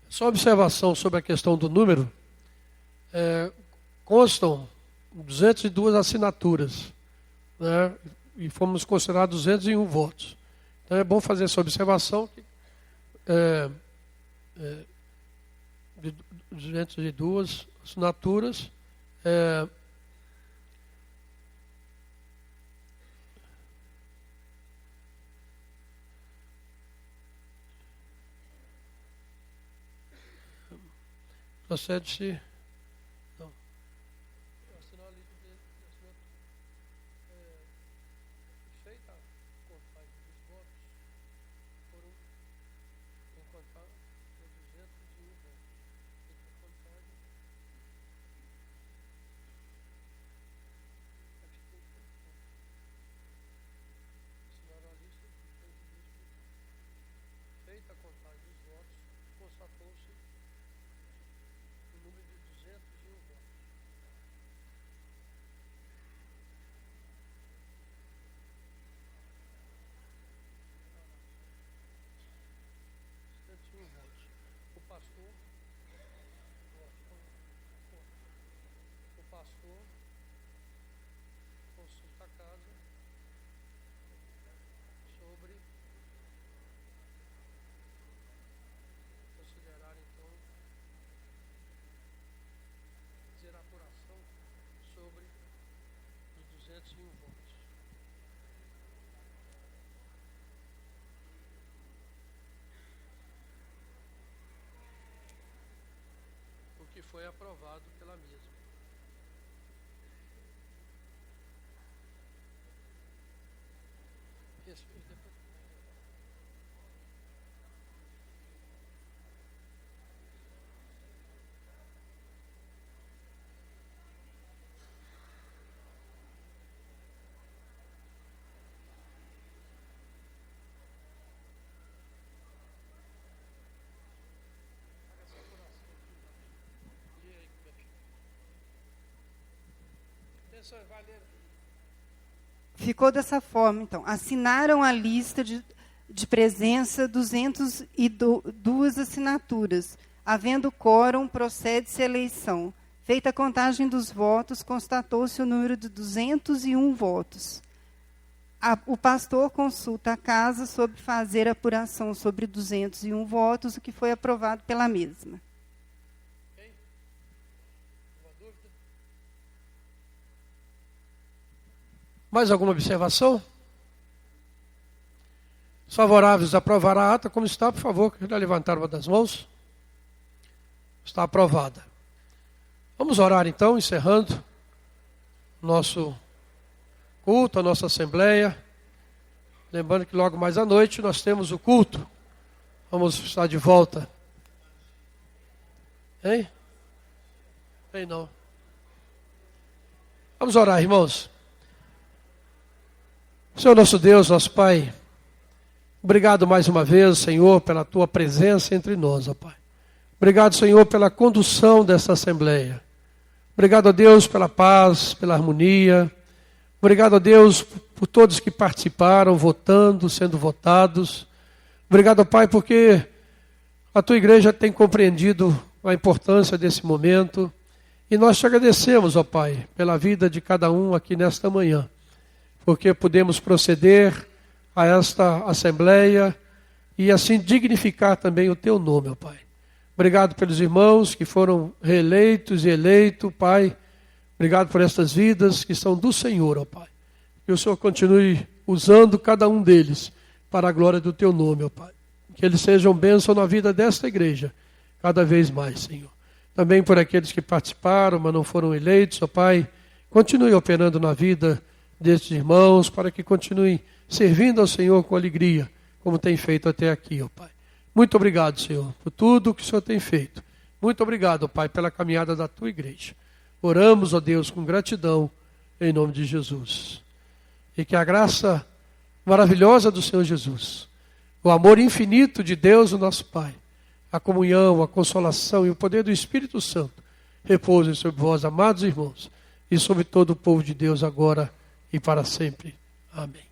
Só observação sobre a questão do número. Constam 202 assinaturas, né, e fomos considerados 201 votos. Então é bom fazer essa observação. De 202 assinaturas. Procede-se. Não. Feita a contagem dos votos, foram encontrados 201 votos. Feita a contagem. Assinaram a lista de presidentes. Feita a contagem dos votos, constatou-se o número de 201 votos. O pastor consulta a casa sobre considerar então fazer a apuração sobre os 201 votos. O que foi aprovado pela mesa. Ficou dessa forma, então. Assinaram a lista de presença 202 assinaturas. Havendo quórum, procede-se a eleição. Feita a contagem dos votos, constatou-se o número de 201 votos. O pastor consulta a casa sobre fazer a apuração sobre 201 votos, o que foi aprovado pela mesma. Mais alguma observação? Os favoráveis a aprovar a ata, como está, por favor, queria levantar uma das mãos. Está aprovada. Vamos orar então, encerrando nosso culto, a nossa assembleia. Lembrando que logo mais à noite nós temos o culto. Vamos estar de volta. Hein? Bem, não. Vamos orar, irmãos. Senhor nosso Deus, nosso Pai, obrigado mais uma vez, Senhor, pela Tua presença entre nós, ó Pai. Obrigado, Senhor, pela condução dessa Assembleia. Obrigado, a Deus, pela paz, pela harmonia. Obrigado, a Deus, por todos que participaram, votando, sendo votados. Obrigado, Pai, porque a Tua igreja tem compreendido a importância desse momento. E nós te agradecemos, ó Pai, pela vida de cada um aqui nesta manhã. Porque podemos proceder a esta Assembleia e assim dignificar também o Teu nome, ó Pai. Obrigado pelos irmãos que foram reeleitos e eleitos, Pai. Obrigado por estas vidas que são do Senhor, ó Pai. Que o Senhor continue usando cada um deles para a glória do Teu nome, ó Pai. Que eles sejam bênção na vida desta igreja, cada vez mais, Senhor. Também por aqueles que participaram, mas não foram eleitos, ó Pai. Continue operando na vida destes irmãos, para que continuem servindo ao Senhor com alegria, como tem feito até aqui, ó Pai. Muito obrigado, Senhor, por tudo que o Senhor tem feito. Muito obrigado, ó Pai, pela caminhada da Tua igreja. Oramos, ó Deus, com gratidão, em nome de Jesus. E que a graça maravilhosa do Senhor Jesus, o amor infinito de Deus, o nosso Pai, a comunhão, a consolação e o poder do Espírito Santo repousem sobre vós, amados irmãos, e sobre todo o povo de Deus agora e para sempre. Amém.